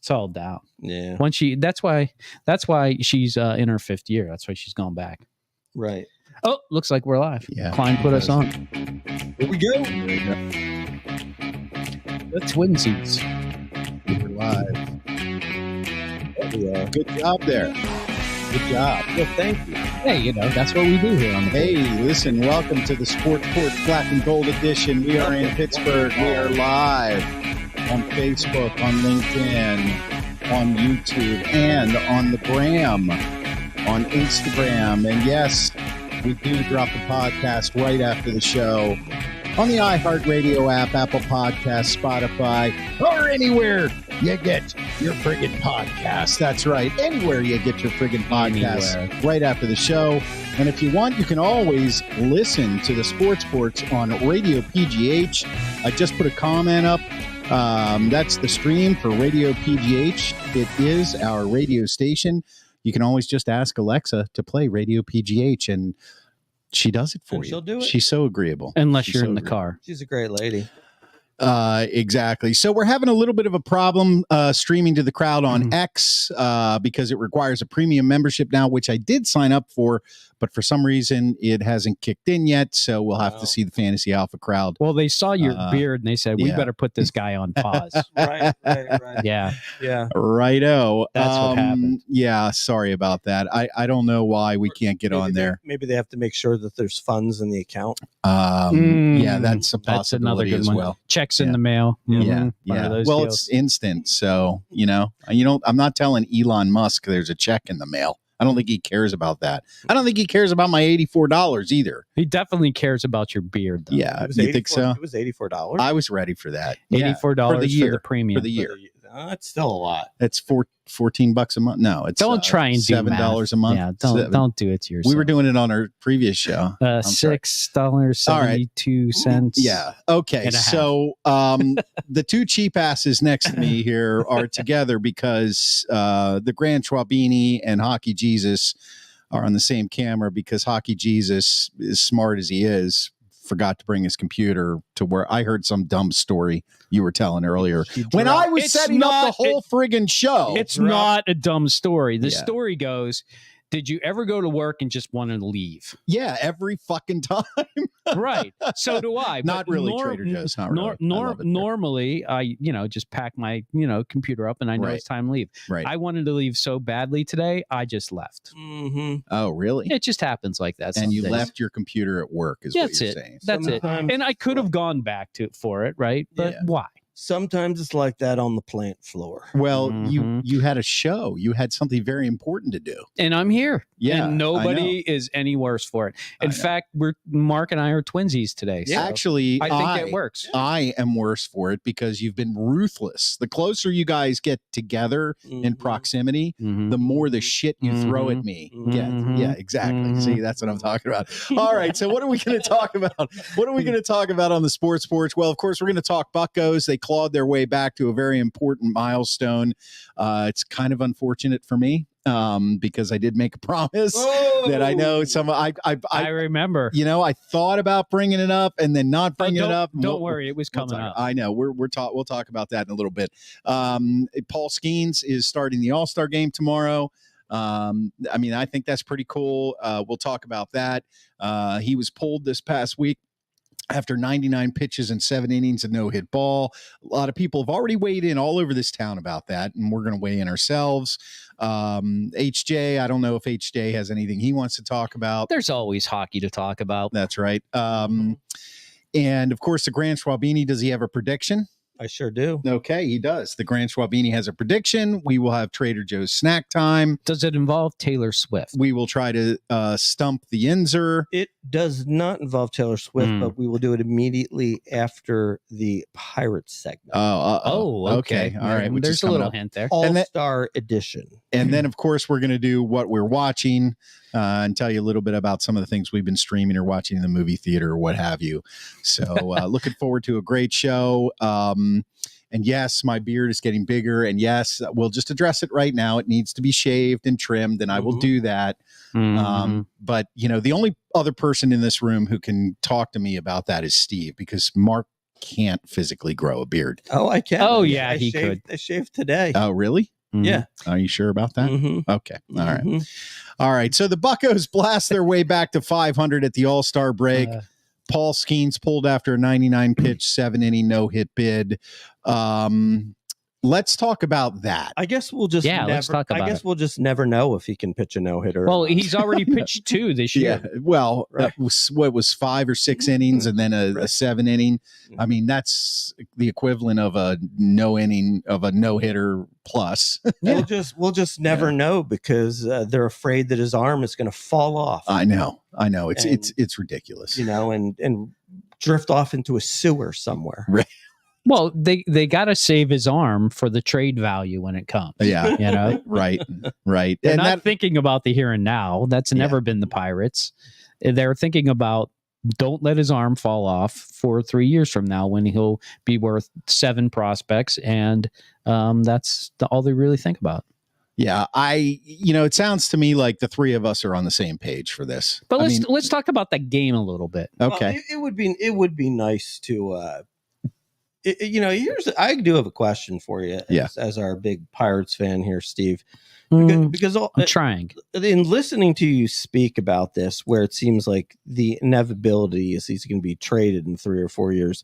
It's all down. Yeah. That's why she's in her 5th year. That's why she's going back. Right. Oh, looks like we're live. Yeah. Klein put us on. Here we go. The Twinsies. We're live. There we are. Good job there. Good job. Well, thank you. Hey, that's what we do here on the Hey, listen, welcome to the SportCourt Black and Gold edition. We are in Pittsburgh. We are live on Facebook, on LinkedIn, on YouTube, and on the Gram, on Instagram. And yes, we do drop the podcast right after the show on the iHeartRadio app, Apple Podcasts, Spotify, or anywhere you get your friggin' podcast. That's right. Anywhere you get your friggin' podcast right after the show. And if you want, you can always listen to the SportCourt on Radio PGH. I just put a comment up. That's the stream for Radio PGH. It is our radio station. You can always just ask Alexa to play Radio PGH, and she does it for you. She'll do it. She's so agreeable. Unless She's you're so in the agreeable. car. She's a great lady. Exactly. So we're having a little bit of a problem streaming to the crowd on X because it requires a premium membership now, which I did sign up for, but for some reason it hasn't kicked in yet. So we'll have to see the Fantasy Alpha crowd. Well, they saw your beard and they said, we yeah. better put this guy on pause. Right. Yeah. Righto. That's what happened. Yeah. Sorry about that. I don't know why we can't get on there. Maybe they have to make sure that there's funds in the account. Yeah, that's a possibility That's another good as one. well. Checks in the mail. Yeah. One Yeah. of those Well, deals. it's instant. So, I'm not telling Elon Musk there's a check in the mail. I don't think he cares about that. I don't think he cares about my $84 either. He definitely cares about your beard, though. Yeah. You think so? It was $84. I was ready for that. $84 for the year. for the premium. For the year. That's still a lot. That's $14 a month. No, it's Don't try and do $7 math. a month. Yeah, $7. don't do it to yourself. We were doing it on our previous show. $6.72. Yeah. Okay. And a half. So the two cheap asses next to me here are together because the Grand Schwabini and Hockey Jesus are on the same camera because Hockey Jesus, as smart as he is, forgot to bring his computer to where I heard some dumb story you were telling earlier when I was It's setting up the not- whole friggin' show. It's not a dumb story. The Yeah. story goes, did you ever go to work and just want to leave? Yeah, every fucking time. Right. So do I. Not but really Trader Joe's. Not really. I love it there. Normally, I just pack my computer up and I know Right. it's time to leave. Right. I wanted to leave so badly today, I just left. Mm-hmm. Oh, really? It just happens like that. And you some days. left your computer at work is That's what you're it. saying. That's it. Sometimes- And I could have gone back for it, right? But Yeah. why? Sometimes it's like that on the plant floor. Well, Mhm. you had a show. You had something very important to do. And I'm here. Yeah, And I nobody is any worse for it. I In know. fact, Mark and I are twinsies today. So Actually, I think it works. I am worse for it because you've been ruthless. The closer you guys get together in Mhm. proximity, Mhm. the more the shit you throw at me. Mhm. Yeah, exactly. Mhm. See, that's what I'm talking about. All right, so what are we going to talk about? What are we going to talk about on the Sports Porch? Well, of course, we're going to talk Buccos. They clawed their way back to a very important milestone. It's kind of unfortunate for me because I did make a promise that I know some. I remember. I thought about bringing it up and then not bringing it up. Don't worry, it was coming up. I know we'll talk about that in a little bit. Paul Skeens is starting the All-Star game tomorrow. I think that's pretty cool. We'll talk about that. He was pulled this past week after 99 pitches and 7 innings and no-hit ball. A lot of people have already weighed in all over this town about that, and we're going to weigh in ourselves. HJ, I don't know if HJ has anything he wants to talk about. There's always hockey to talk about. That's right. And, of course, the Grand Schwabini, does he have a prediction? I sure do. Okay, he does. The Grand Schwabini has a prediction. We will have Trader Joe's snack time. Does it involve Taylor Swift? We will try to stump the Yinzer. It does not involve Taylor Swift, but we will do it immediately after the Pirates segment. Okay. All right. Which There's is a coming little up. hint there. All-Star edition. And then, of course, we're going to do what we're watching and tell you a little bit about some of the things we've been streaming or watching in the movie theater or what have you. So looking forward to a great show. And yes, my beard is getting bigger. And yes, we'll just address it right now. It needs to be shaved and trimmed, and I will do that. But, the only other person in this room who can talk to me about that is Steve, because Mark can't physically grow a beard. Oh, I can. Oh, I he shaved, could. I shaved today. Oh, really? Mhm. Yeah. Are you sure about that? Mm-hmm. Okay. All right. Mm-hmm. All right. So the Buccos blast their way back to 500 at the All-Star break. Paul Skeens pulled after a 99-pitch, 7-inning no-hit bid. Let's talk about that. I guess we'll just let's talk about it. we'll just never know if he can pitch a no-hitter. Well, he's already pitched 2 this year. Yeah. Well, Right. what was 5 or 6 innings and then a 7-inning. I mean, that's the equivalent of a no-hitter plus. We'll just never know because they're afraid that his arm is going to fall off. I know. It's ridiculous. And drift off into a sewer somewhere. Right. Well, they got to save his arm for the trade value when it comes. Yeah. You know? Right. They're not thinking about the here and now. That's never been the Pirates. They're thinking about don't let his arm fall off for 3 years from now when he'll be worth 7 prospects. And that's all they really think about. Yeah, it sounds to me like the three of us are on the same page for this. But let's talk about that game a little bit. Okay. Well, it would be nice to I do have a question for you as our big Pirates fan here, Steve. Because I'm trying. In listening to you speak about this, where it seems like the inevitability is he's going to be traded in 3 or 4 years.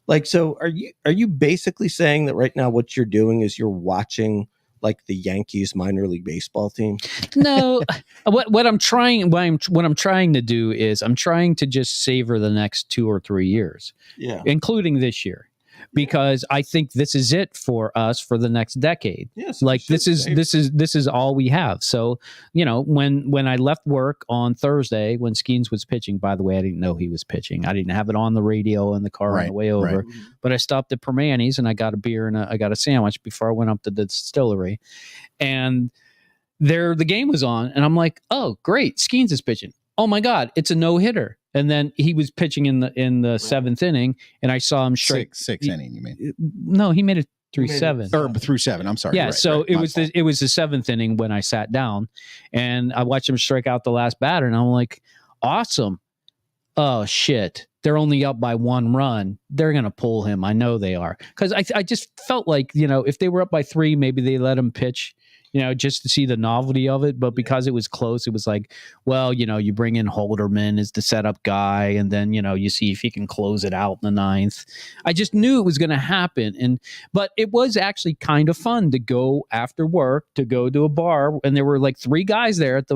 Like, so are you basically saying that right now what you're doing is you're watching like the Yankees minor league baseball team? No, what I'm trying to do is I'm trying to just savor the next 2 or 3 years, including this year, because I think this is it for us for the next decade. Yes, like this is all we have. So, when I left work on Thursday, when Skenes was pitching, by the way, I didn't know he was pitching. I didn't have it on the radio in the car on the way over, but I stopped at Permani's and I got a beer and I got a sandwich before I went up to the distillery, and the game was on, and I'm like, oh, great, Skenes is pitching. Oh my God, it's a no-hitter. And then he was pitching in the 7th inning, and I saw him strike. Sixth inning, you mean? No, he made it through 7. Or through 7. I'm sorry. Yeah, it was fault. it was the 7th inning when I sat down, and I watched him strike out the last batter, and I'm like, awesome. Oh shit, they're only up by 1 run. They're gonna pull him. I know they are, because I just felt like if they were up by 3, maybe they let him pitch. Just to see the novelty of it. But because it was close, it was like, well, you bring in Holderman as the setup guy, and then, you see if he can close it out in the 9th. I just knew it was going to happen. But it was actually kind of fun to go after work, to go to a bar, and there were like 3 guys there at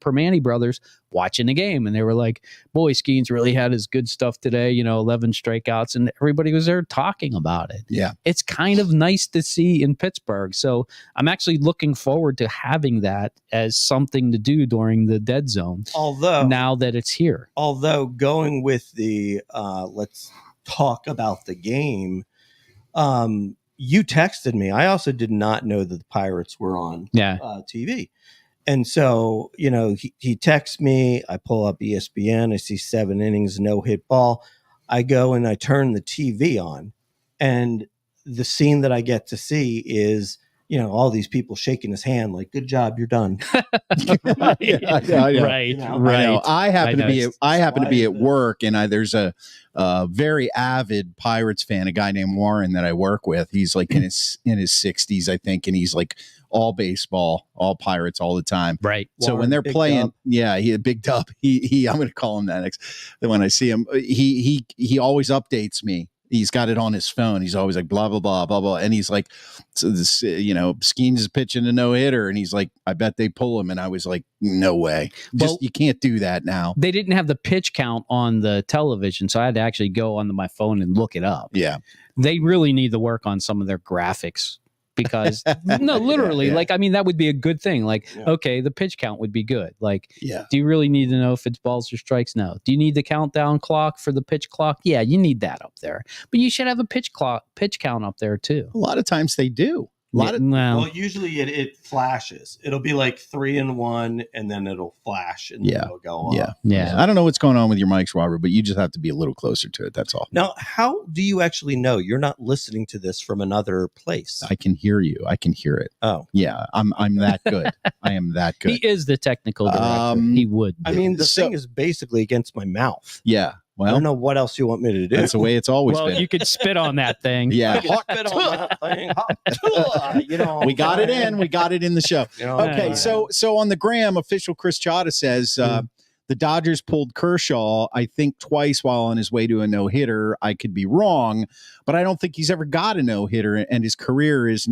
Permani Brothers watching the game. And they were like, boy, Skenes really had his good stuff today, 11 strikeouts, and everybody was there talking about it. Yeah. It's kind of nice to see in Pittsburgh. So I'm actually looking forward to having that as something to do during the dead zone. Although now that it's here. Although going with the let's talk about the game, you texted me. I also did not know that the Pirates were on TV. And so, he texts me, I pull up ESPN, I see 7 innings, no hit ball. I go and I turn the TV on, and the scene that I get to see is, all these people shaking his hand like, good job, you're done. Right. I happen to be at work, and there's a very avid Pirates fan, a guy named Warren that I work with. He's like in his 60s, I think, and he's like all baseball, all Pirates all the time. Right. So when they're playing, he a big dub. He I'm going to call him that next. When I see him, he always updates me. He's got it on his phone. He's always like, blah, blah, blah, blah, blah. And he's like, so this, Skenes is pitching a no-hitter. And he's like, I bet they pull him. And I was like, no way. You can't do that now. They didn't have the pitch count on the television, so I had to actually go onto my phone and look it up. Yeah. They really need to work on some of their graphics. Because no, literally, that would be a good thing. Okay, the pitch count would be good. Do you really need to know if it's balls or strikes? No. Do you need the countdown clock for the pitch clock? Yeah, you need that up there. But you should have a pitch count up there too. A lot of times they do. Well, usually it flashes. It'll be like 3 and 1, and then it'll flash, and then it'll go on. Yeah. I don't know what's going on with your mic, Schwabber, but you just have to be a little closer to it. That's all. Now, how do you actually know you're not listening to this from another place? I can hear you. I can hear it. Oh, yeah. I'm that good. I am that good. He is the technical director. He would. I mean, the thing is basically against my mouth. Yeah. Well, I don't know what else you want me to do. That's the way it's always been. Well, you could spit on that thing. Yeah. Spit on that thing. We got it in. We got it in the show. Okay, so on the gram, official Chris Chioda says the Dodgers pulled Kershaw, I think, twice while on his way to a no-hitter. I could be wrong, but I don't think he's ever got a no-hitter, and his career is,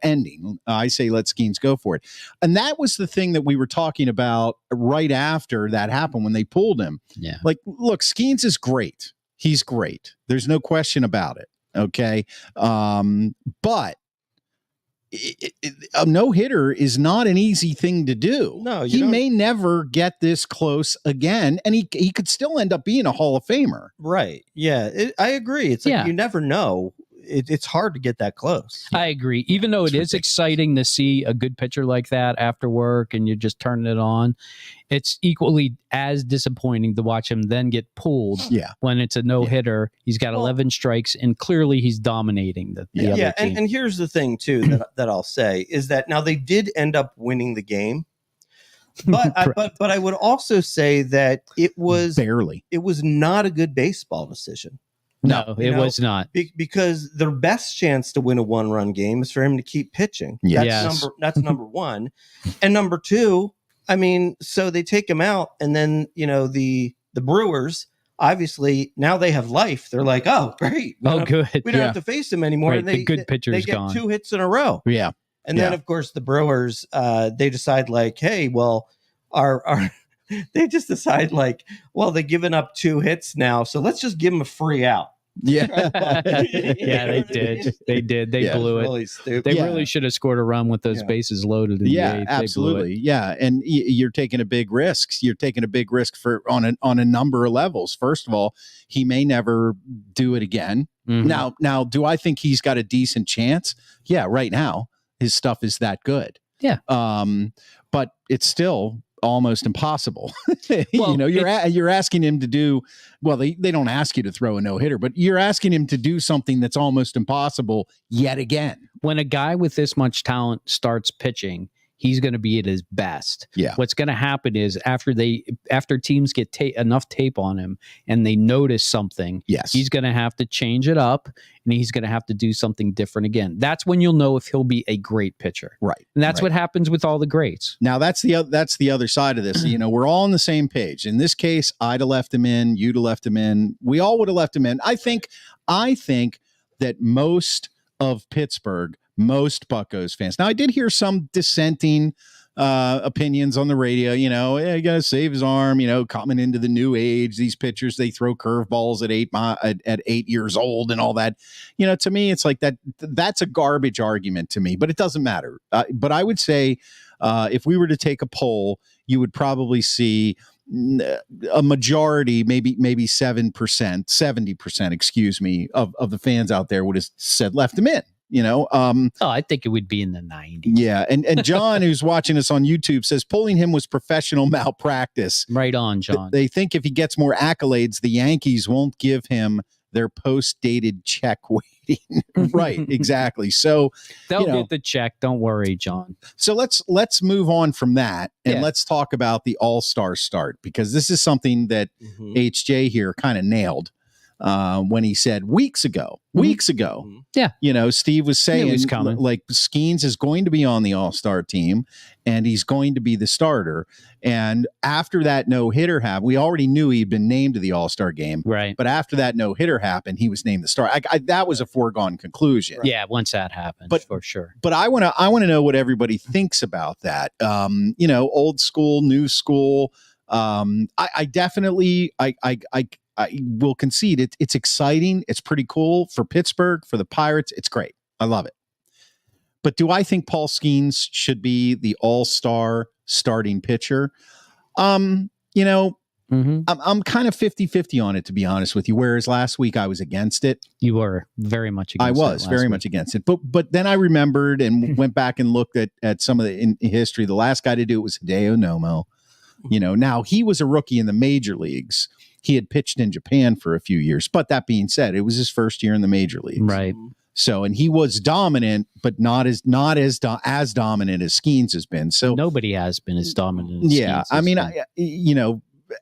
ending. I say let Skenes go for it. And that was the thing that we were talking about right after that happened when they pulled him. Yeah. Like, look, Skenes is great. He's great. There's no question about it. Okay. But a no-hitter is not an easy thing to do. No, he may never get this close again, and he could still end up being a Hall of Famer. Right. Yeah, I agree. It's like you never know. It's hard to get that close. I agree. Even though it is exciting to see a good pitcher like that after work and you're just turning it on, it's equally as disappointing to watch him then get pulled when it's a no-hitter. He's got 11 strikes, and clearly he's dominating the other team. And here's the thing, too, that I'll say, is that now they did end up winning the game. But but I would also say that it was not a good baseball decision. No, it was not. Because their best chance to win a one-run game is for him to keep pitching. That's number one. And number two, I mean, so they take him out, and then, the Brewers, obviously, now they have life. They're like, oh, great. Good. We don't have to face him anymore. Right, And the good pitcher is gone. They get 2 hits in a row. Yeah. And then, of course, the Brewers, they decide like, hey, well, they just decide like, well, they've given up 2 hits now, so let's just give them a free out. Yeah. They did. They blew it. Really stupid. They really should have scored a run with those bases loaded. In the eighth. Absolutely. Yeah. And you're taking a big risk. You're taking a big risk on a number of levels. First of all, he may never do it again. Mm-hmm. Now, do I think he's got a decent chance? Yeah, right now his stuff is that good. Yeah. But it's still almost impossible. You're asking him to do, well, they don't ask you to throw a no-hitter, but you're asking him to do something that's almost impossible yet again. When a guy with this much talent starts pitching, he's going to be at his best. Yeah. What's going to happen is after teams get enough tape on him and they notice something, he's going to have to change it up, and he's going to have to do something different again. That's when you'll know if he'll be a great pitcher. Right. And that's what happens with all the greats. Now that's the other side of this. We're all on the same page. In this case, I'd have left him in, you'd have left him in. We all would have left him in. I think that most of Pittsburgh, most Buccos fans. Now, I did hear some dissenting opinions on the radio. You got to save his arm. Coming into the new age, these pitchers, they throw curveballs at 8 years old and all that. To me, it's like that's a garbage argument to me. But it doesn't matter. But I would say, if we were to take a poll, you would probably see a majority, maybe 70%, excuse me, of the fans out there would have said left him in. I think it would be in the 90s. Yeah. And John, who's watching us on YouTube, says pulling him was professional malpractice. Right on, John. They think if he gets more accolades, the Yankees won't give him their post-dated check waiting. Right. Exactly. So they'll get the check. Don't worry, John. So let's move on from that, and let's talk about the All-Star start, because this is something that HJ here kind of nailed. When he said weeks ago, Steve was saying like Skenes is going to be on the All-Star team and he's going to be the starter. And after that no-hitter happened, we already knew he'd been named to the All-Star game. Right. But after that no-hitter happened, he was named the starter. That was a foregone conclusion. Right. Yeah, once that happened, for sure. But I want to know what everybody thinks about that. Old school, new school. I definitely I will concede it's exciting. It's pretty cool for Pittsburgh, for the Pirates. It's great. I love it. But do I think Paul Skeens should be the all-star starting pitcher? I'm kind of 50-50 on it, to be honest with you. Whereas last week I was against it. You were very much against it. I was very much against it. But then I remembered and went back and looked at some of the in history. The last guy to do it was Hideo Nomo. Now he was a rookie in the major leagues. He had pitched in Japan for a few years, but that being said, it was his first year in the major leagues. Right. So, and he was dominant, but not as dominant as Skenes has been. So nobody has been as dominant as Skenes I mean,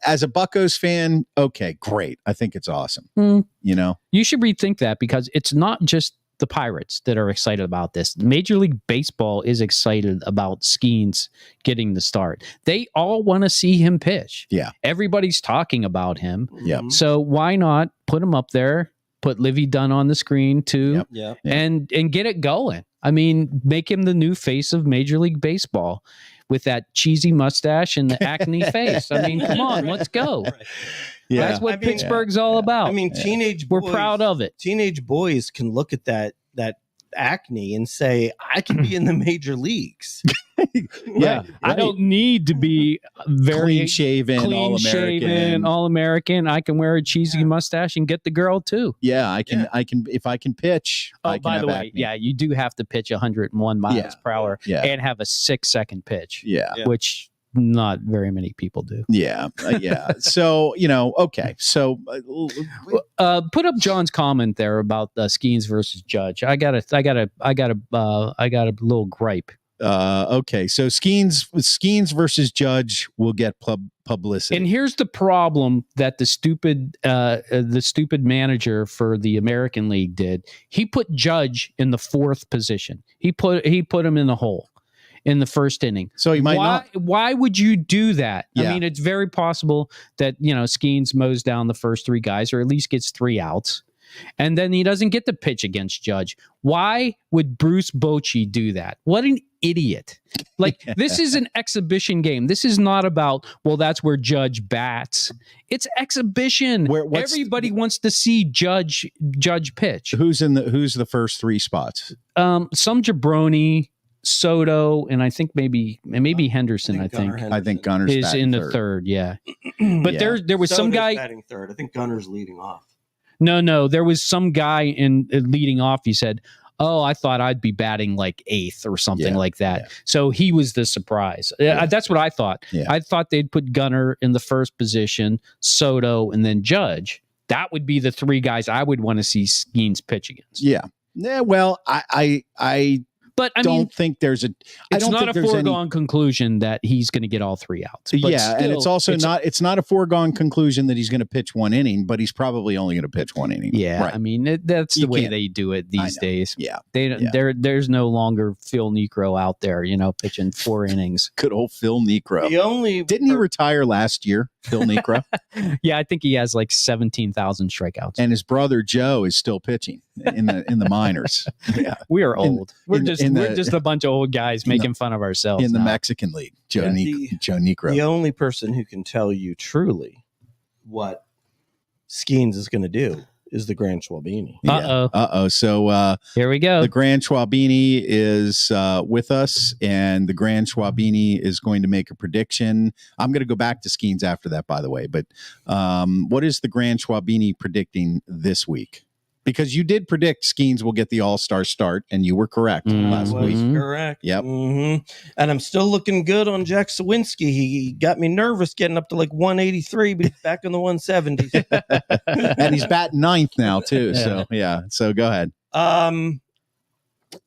as a Buccos fan, okay, great. I think it's awesome. You know, you should rethink that, because it's not just the Pirates that are excited about this. Major League Baseball is excited about Skenes getting the start. They all want to see him pitch. Yeah. Everybody's talking about him. Yeah. So why not put him up there, put Livy Dunn on the screen too, and get it going. I mean, make him the new face of Major League Baseball with that cheesy mustache and the acne face. I mean, come on, let's go. Yeah. That's what Pittsburgh's all about. I mean, we're proud of it. Teenage boys can look at that acne and say, I can be in the major leagues. Right. I don't need to be very clean shaven, all American. I can wear a cheesy mustache and get the girl too. Yeah, I can if I can pitch. Oh, by the way, you do have to pitch 101 miles per hour and have a 6-second pitch. Yeah. Which not very many people do. Yeah. So, okay. So put up John's comment there about Skenes versus Judge. I got a little gripe. Okay. So Skenes versus Judge will get publicity. And here's the problem that the stupid manager for the American League did. He put Judge in the 4th position. He put him in the hole in the first inning. So he might not. Why would you do that? Yeah. I mean, it's very possible that, Skenes mows down the first 3 guys, or at least gets 3 outs. And then he doesn't get to pitch against Judge. Why would Bruce Bochy do that? What an idiot. Like, this is an exhibition game. This is not about, that's where Judge bats. It's exhibition. Everybody wants to see Judge pitch. Who's the first 3 spots? Some jabroni, Soto, and I think maybe Henderson. I think Gunner's is in the 3rd. Yeah, but there was some guy batting 3rd. I think Gunner's leading off. No, there was some guy in leading off. He said, "Oh, I thought I'd be batting like 8th or something like that." Yeah. So he was the surprise. That's what I thought. Yeah. I thought they'd put Gunner in the 1st position, Soto, and then Judge. That would be the 3 guys I would want to see Skenes pitch against. Yeah. Well, But I don't think there's it's not a foregone conclusion that he's going to get all 3 outs. But and it's also it's not a foregone conclusion that he's going to pitch 1 inning, but he's probably only going to pitch 1 inning. Yeah, right. I mean that's the way they do it these days. Yeah, there's no longer Phil Niekro out there, pitching 4 innings. Good old Phil Niekro. Didn't he retire last year, Phil Niekro? Yeah, I think he has like 17,000 strikeouts, and his brother Joe is still pitching in the minors. Yeah, we are old. We're just a bunch of old guys making fun of ourselves in the Mexican League. Joe Niekro. The only person who can tell you truly what Skenes is going to do is the Grand Schwabini. So here we go. The Grand Schwabini is with us, and the Grand Schwabini is going to make a prediction. I'm going to go back to Skenes after that, by the way. But what is the Grand Schwabini predicting this week? Because you did predict Skenes will get the All-Star start, and you were correct last week. Correct. Yep. Mm-hmm. And I'm still looking good on Jack Sawinski. He got me nervous getting up to like 183, but he's back in the 170s. And he's batting 9th now, too. So, yeah. So, go ahead.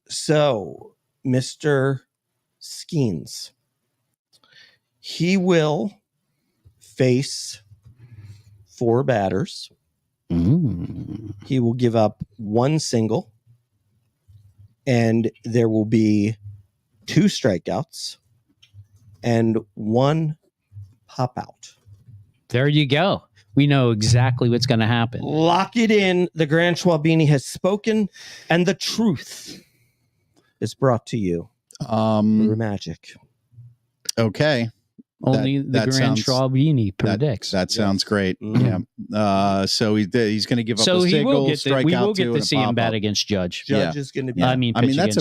So, Mr. Skenes, he will face 4 batters. He will give up 1 single, and there will be 2 strikeouts and 1 pop out. There you go. We know exactly what's going to happen. Lock it in. The Grand Schwabini has spoken, and the truth is brought to you through magic. Okay. Only the Grand Schwabini predicts. That sounds great. Mm-hmm. Yeah. So he's going to give up a single, strikeout. We will get to see him bat against Judge. Judge is going to be. Yeah. I mean that's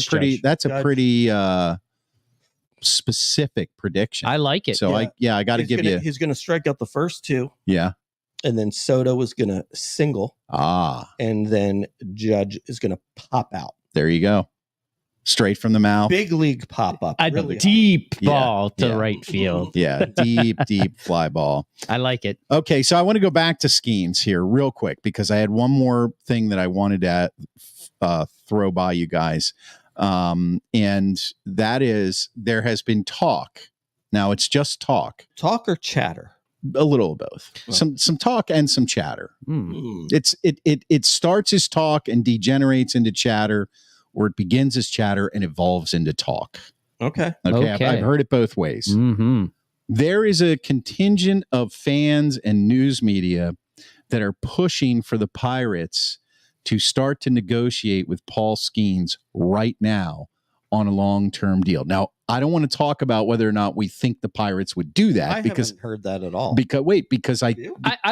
a pretty specific prediction. I like it. So I got to give you. He's going to strike out the first 2. Yeah. And then Soto is going to single. And then Judge is going to pop out. There you go. Straight from the mouth. Big league pop-up. A really deep ball to right field. Yeah, deep fly ball. I like it. Okay, so I want to go back to Skenes here real quick because I had one more thing that I wanted to throw by you guys. And that is there has been talk. Now, it's just talk. Talk or chatter? A little of both. Some talk and some chatter. It starts as talk and degenerates into chatter, or it begins as chatter and evolves into talk. Okay. I've heard it both ways. Mm-hmm. There is a contingent of fans and news media that are pushing for the Pirates to start to negotiate with Paul Skeens right now on a long-term deal. Now, I don't want to talk about whether or not we think the Pirates would do that. I haven't heard that at all. Because I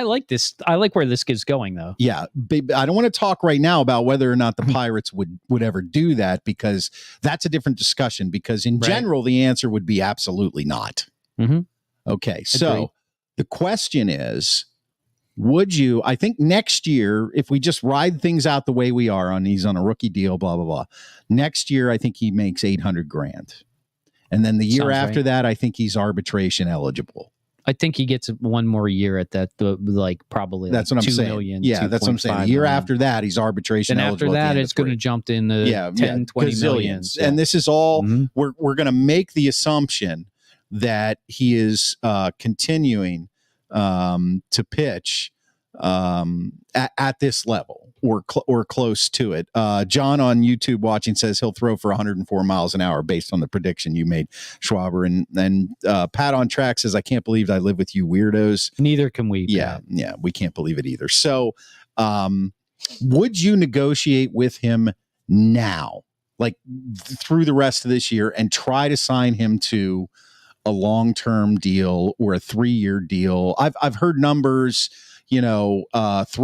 like this. I like where this is going, though. Yeah, I don't want to talk right now about whether or not the Pirates would ever do that, because that's a different discussion. Because in general, the answer would be absolutely not. Mm-hmm. Okay, so the question is, would you, I think next year, if we just ride things out the way we are he's on a rookie deal, blah, blah, blah. Next year, I think he makes $800,000. And then the year after that, I think he's arbitration eligible. I think he gets one more year at that, probably. That's what I'm saying. Million, yeah, that's what I'm saying. The year after that, he's arbitration eligible. And after that, it's going to jump in the 10, 20 million. So. And this is all, we're going to make the assumption that he is continuing to pitch at this level or close to it. John on YouTube watching says he'll throw for 104 miles an hour based on the prediction you made, Schwaber. And Pat on Track says, I can't believe I live with you weirdos. Neither can we. Yeah, we can't believe it either. So would you negotiate with him now, like through the rest of this year, and try to sign him to a long-term deal or a 3-year deal? I've heard numbers, 3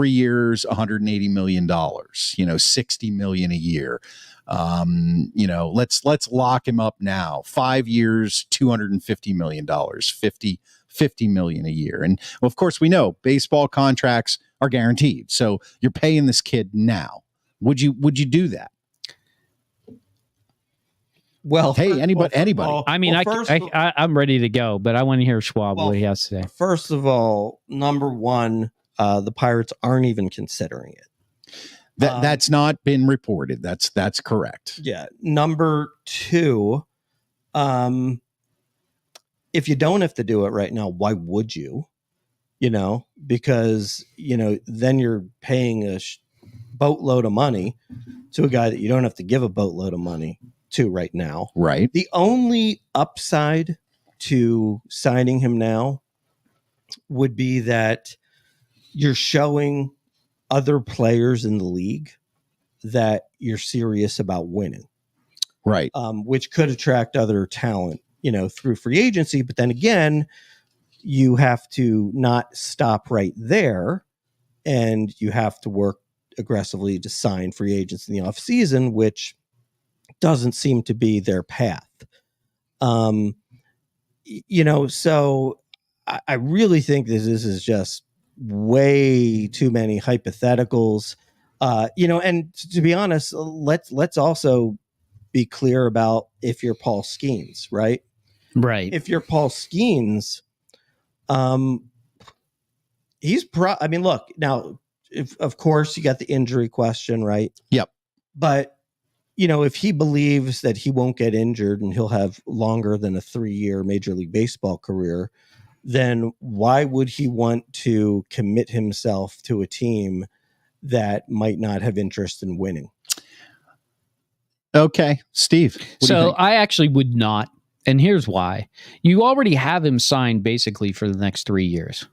years, $180 million, $60 million a year. Let's lock him up now. 5 years, $250 million, $50 million a year. And of course we know baseball contracts are guaranteed. So you're paying this kid now. Would you do that? Well, hey, anybody. I'm ready to go, but I want to hear Schwab what he has to say. First of all, number one, the Pirates aren't even considering it. That's not been reported. That's correct. Yeah. Number two, if you don't have to do it right now, why would you? Because then you're paying a boatload of money to a guy that you don't have to give a boatload of money to right now. Right. The only upside to signing him now would be that you're showing other players in the league that you're serious about winning. Right. Which could attract other talent, through free agency. But then again, you have to not stop right there, and you have to work aggressively to sign free agents in the offseason, which doesn't seem to be their path. So I really think this is just way too many hypotheticals. And to be honest, let's also be clear about if you're Paul Skeens, right? Right. If you're Paul Skeens, look, now, of course you got the injury question, right? Yep. But if he believes that he won't get injured and he'll have longer than a 3-year Major League Baseball career, then why would he want to commit himself to a team that might not have interest in winning? Okay, Steve. So I actually would not. And here's why. You already have him signed basically for the next 3 years.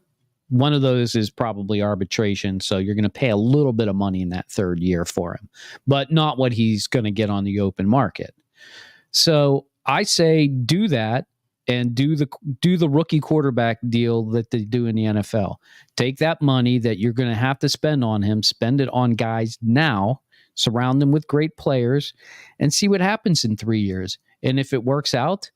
One of those is probably arbitration, so you're going to pay a little bit of money in that 3rd year for him, but not what he's going to get on the open market. So I say do that and do the rookie quarterback deal that they do in the NFL. Take that money that you're going to have to spend on him, spend it on guys now, surround them with great players, and see what happens in 3 years. And if it works out,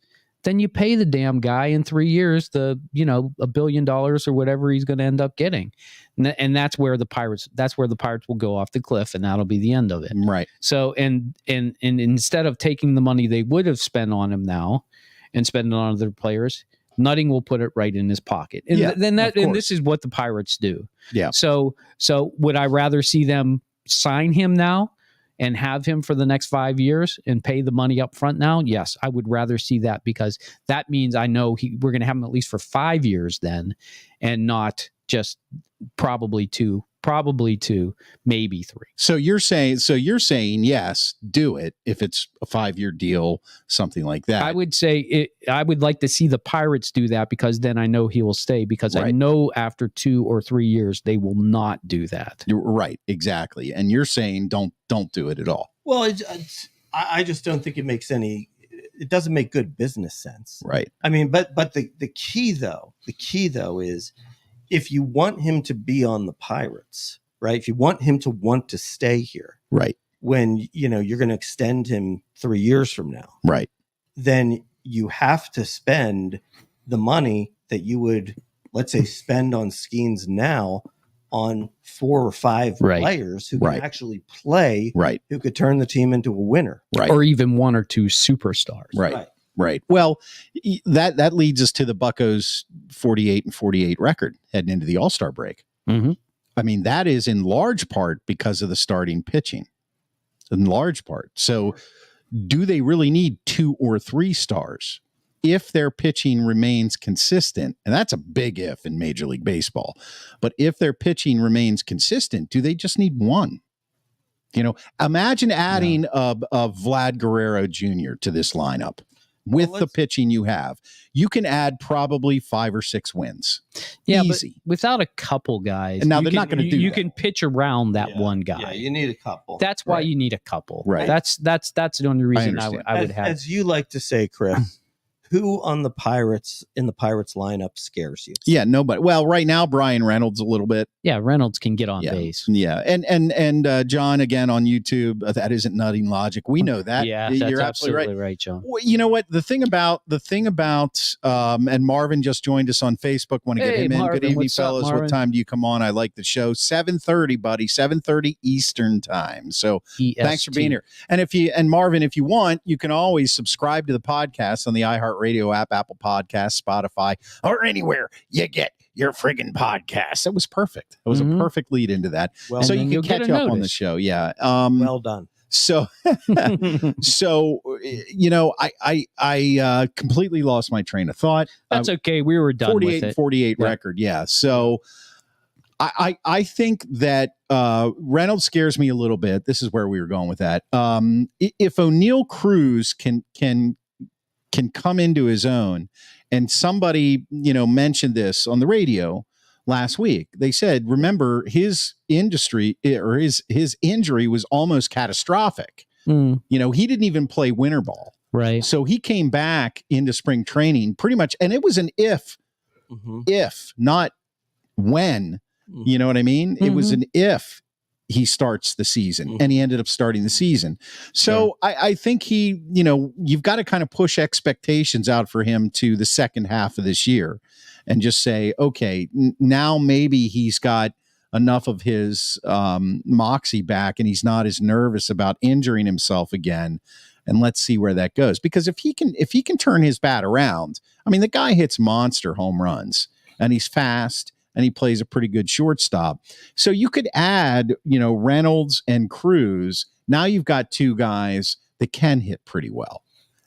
then you pay the damn guy in 3 years $1 billion or whatever he's going to end up getting. And that's where the Pirates will go off the cliff, and that'll be the end of it. Right. So and instead of taking the money they would have spent on him now and spend it on other players, Nutting will put it right in his pocket. And and this is what the Pirates do. Yeah. So would I rather see them sign him now and have him for the next 5 years and pay the money up front now, yes, I would rather see that, because that means I know we're going to have him at least for 5 years then, and not just probably two, maybe 3. So you're saying yes, do it if it's a 5-year deal, something like that. I would say I would like to see the Pirates do that, because then I know he will stay, because I know after 2 or 3 years they will not do that. Right, exactly. And you're saying don't do it at all. Well, I just don't think it makes it doesn't make good business sense. Right. I mean, but the key though is, if you want him to be on the Pirates, right? If you want him to want to stay here, right? When you're going to extend him 3 years from now, right? Then you have to spend the money that you would, let's say, spend on Skenes now on 4 or 5 players who can actually play, who could turn the team into a winner, or even 1 or 2 superstars, Right. Well, that leads us to the Buccos 48-48 record heading into the All-Star break. Mm-hmm. I mean, that is in large part because of the starting pitching. In large part. So do they really need 2 or 3 stars if their pitching remains consistent? And that's a big if in Major League Baseball. But if their pitching remains consistent, do they just need 1? Imagine adding a Vlad Guerrero Jr. to this lineup. With the pitching you have, you can add probably 5 or 6 wins. Yeah, easy. But without a couple guys, and now they're not going to do. You can pitch around that one guy. Yeah, you need a couple. That's why you need a couple. Right. That's the only reason I would have. As you like to say, Chris. Who in the Pirates lineup scares you? Yeah, nobody. Well, right now, Brian Reynolds a little bit. Yeah, Reynolds can get on base. Yeah, and John again on YouTube. That isn't nutting logic. We know that. Yeah, you're that's absolutely right, John. Well, you know what? The thing about, and Marvin just joined us on Facebook. Want to get him in? Marvin, Good evening, what's fellas. up, What time do you come on? I like the show. 7:30, buddy. 7:30 Eastern time. So thanks for being here. And Marvin, if you want, you can always subscribe to the podcast on the iHeartRadio app, Apple Podcasts, Spotify, or anywhere you get your friggin' podcasts. That was perfect. That was a perfect lead into that. Well, so you can catch up on the show. Yeah. Well done. So, I completely lost my train of thought. That's okay. We were done with it. 48 record. Yeah. So I think that Reynolds scares me a little bit. This is where we were going with that. If O'Neal Cruz can come into his own, and somebody, mentioned this on the radio last week. They said, remember, his injury was almost catastrophic. He didn't even play winter ball. Right. So he came back into spring training pretty much, and it was an if, not when, you know what I mean? It was an if he starts the season, and he ended up starting the season. So I think you've got to kind of push expectations out for him to the second half of this year and just say, okay, now maybe he's got enough of his moxie back and he's not as nervous about injuring himself again. And let's see where that goes. Because if he can turn his bat around, I mean, the guy hits monster home runs and he's fast and he plays a pretty good shortstop. So you could add, Reynolds and Cruz. Now you've got 2 guys that can hit pretty well.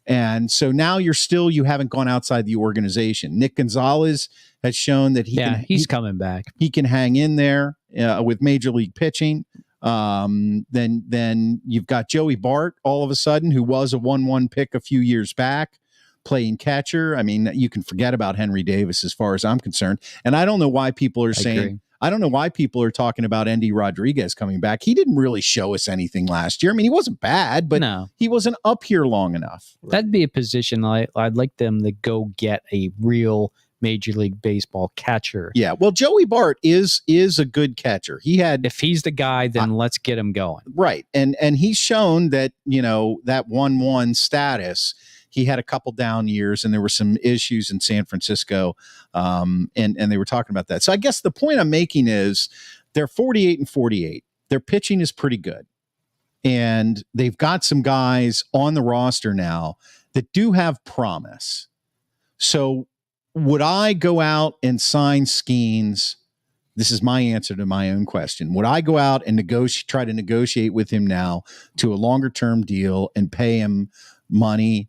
And so now you haven't gone outside the organization. Nick Gonzalez has shown that he's coming back. He can hang in there with major league pitching. Then you've got Joey Bart all of a sudden, who was a 1-1 pick a few years back, playing catcher. I mean, you can forget about Henry Davis as far as I'm concerned. And I don't know why people are I don't know why people are talking about Endy Rodriguez coming back. He didn't really show us anything last year. I mean, he wasn't bad, but he wasn't up here long enough. That'd be a position I'd like them to go get a real Major League Baseball catcher. Yeah, well, Joey Bart is a good catcher. If he's the guy, then let's get him going. Right, and he's shown that that 1-1 status. He had a couple down years, and there were some issues in San Francisco, and they were talking about that. So I guess the point I'm making is they're 48-48. Their pitching is pretty good, and they've got some guys on the roster now that do have promise. So would I go out and sign Skenes this is my answer to my own question. Would I go out and try to negotiate with him now to a longer term deal and pay him money?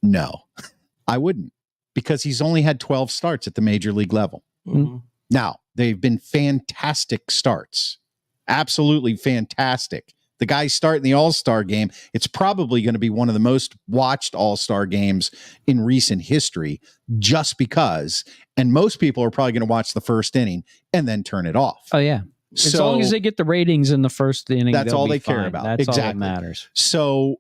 No, I wouldn't, because he's only had 12 starts at the major league level. Mm-hmm. Now, they've been fantastic starts. Absolutely fantastic. The guys start in the All-Star game. It's probably going to be one of the most watched All-Star games in recent history, just because. And most people are probably going to watch the first inning and then turn it off. Oh, yeah. As long as they get the ratings in the first inning, that's all they care about. That's all that matters. So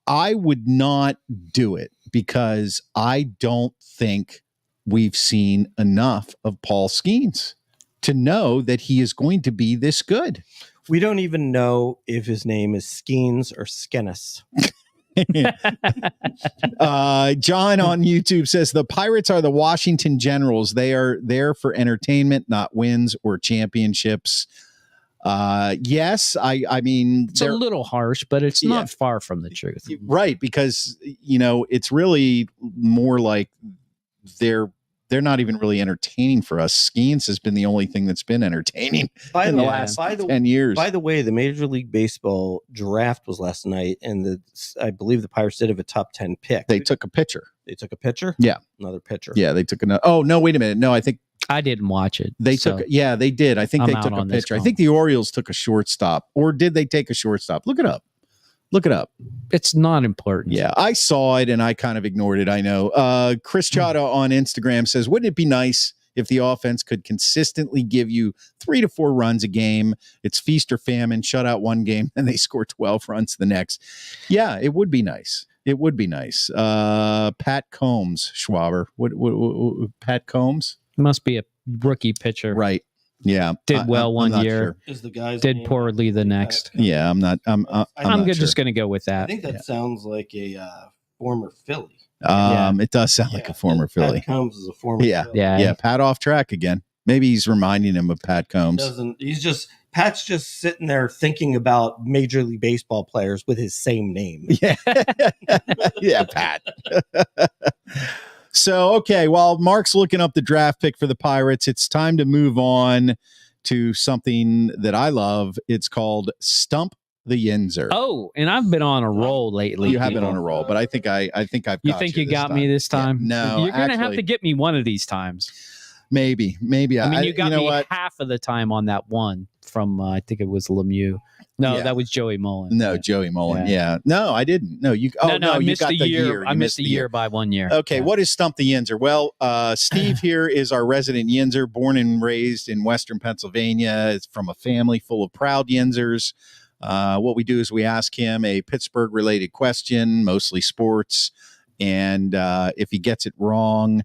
I would not do it, because I don't think we've seen enough of Paul Skeens to know that he is going to be this good. We don't even know if his name is Skenes or Skenes. John on YouTube says the Pirates are the Washington Generals. They are there for entertainment, not wins or championships. Yes, I mean, it's a little harsh, but it's not far from the truth. Right, because it's really more like they're not even really entertaining for us. Skenes has been the only thing that's been entertaining in the last 10 years. By the way, the Major League Baseball draft was last night, and I believe the Pirates did have a top 10 pick. They took a pitcher. They took a pitcher? Yeah. Another pitcher. Yeah, they took another. Oh, no, wait a minute. No, I think I didn't watch it. They did. I think they took a pitcher. I think the Orioles took a shortstop, or did they take a shortstop? Look it up. It's not important. Yeah, I saw it and I kind of ignored it. I know. Chris Chata on Instagram says, wouldn't it be nice if the offense could consistently give you 3 to 4 runs a game? It's feast or famine. Shut out one game and they score 12 runs the next. Yeah, it would be nice. It would be nice. Pat Combs, Schwaber. What Pat Combs? Must be a rookie pitcher. Right. Yeah. Did well one year. Sure. Is the guy's did poorly the next. Yeah, I'm not just going to go with that. I think that sounds like a former Philly. It does sound like a former Philly. Pat Combs is a former Philly. Yeah. Pat off track again. Maybe he's reminding him of Pat Combs. Pat's just sitting there thinking about Major League Baseball players with his same name. Yeah. Yeah, Pat. So, okay, while Mark's looking up the draft pick for the Pirates, it's time to move on to something that I love. It's called Stump the Yinzer. Oh, and I've been on a roll lately. You have been on a roll, but I think I've got you. Think you got me this time? Yeah, no, you're going to have to get me one of these times. Maybe. I mean, you got me half of the time on that one from I think it was Lemieux. No, that was Joey Mullen. No, Joey Mullen. Yeah. No, I didn't. No, you. Oh no, you got the year. I missed the year by 1 year. Okay, what is Stump the Yinzer? Well, Steve here is our resident Yinzer, born and raised in Western Pennsylvania. It's from a family full of proud Yinzers. What we do is we ask him a Pittsburgh-related question, mostly sports, and if he gets it wrong,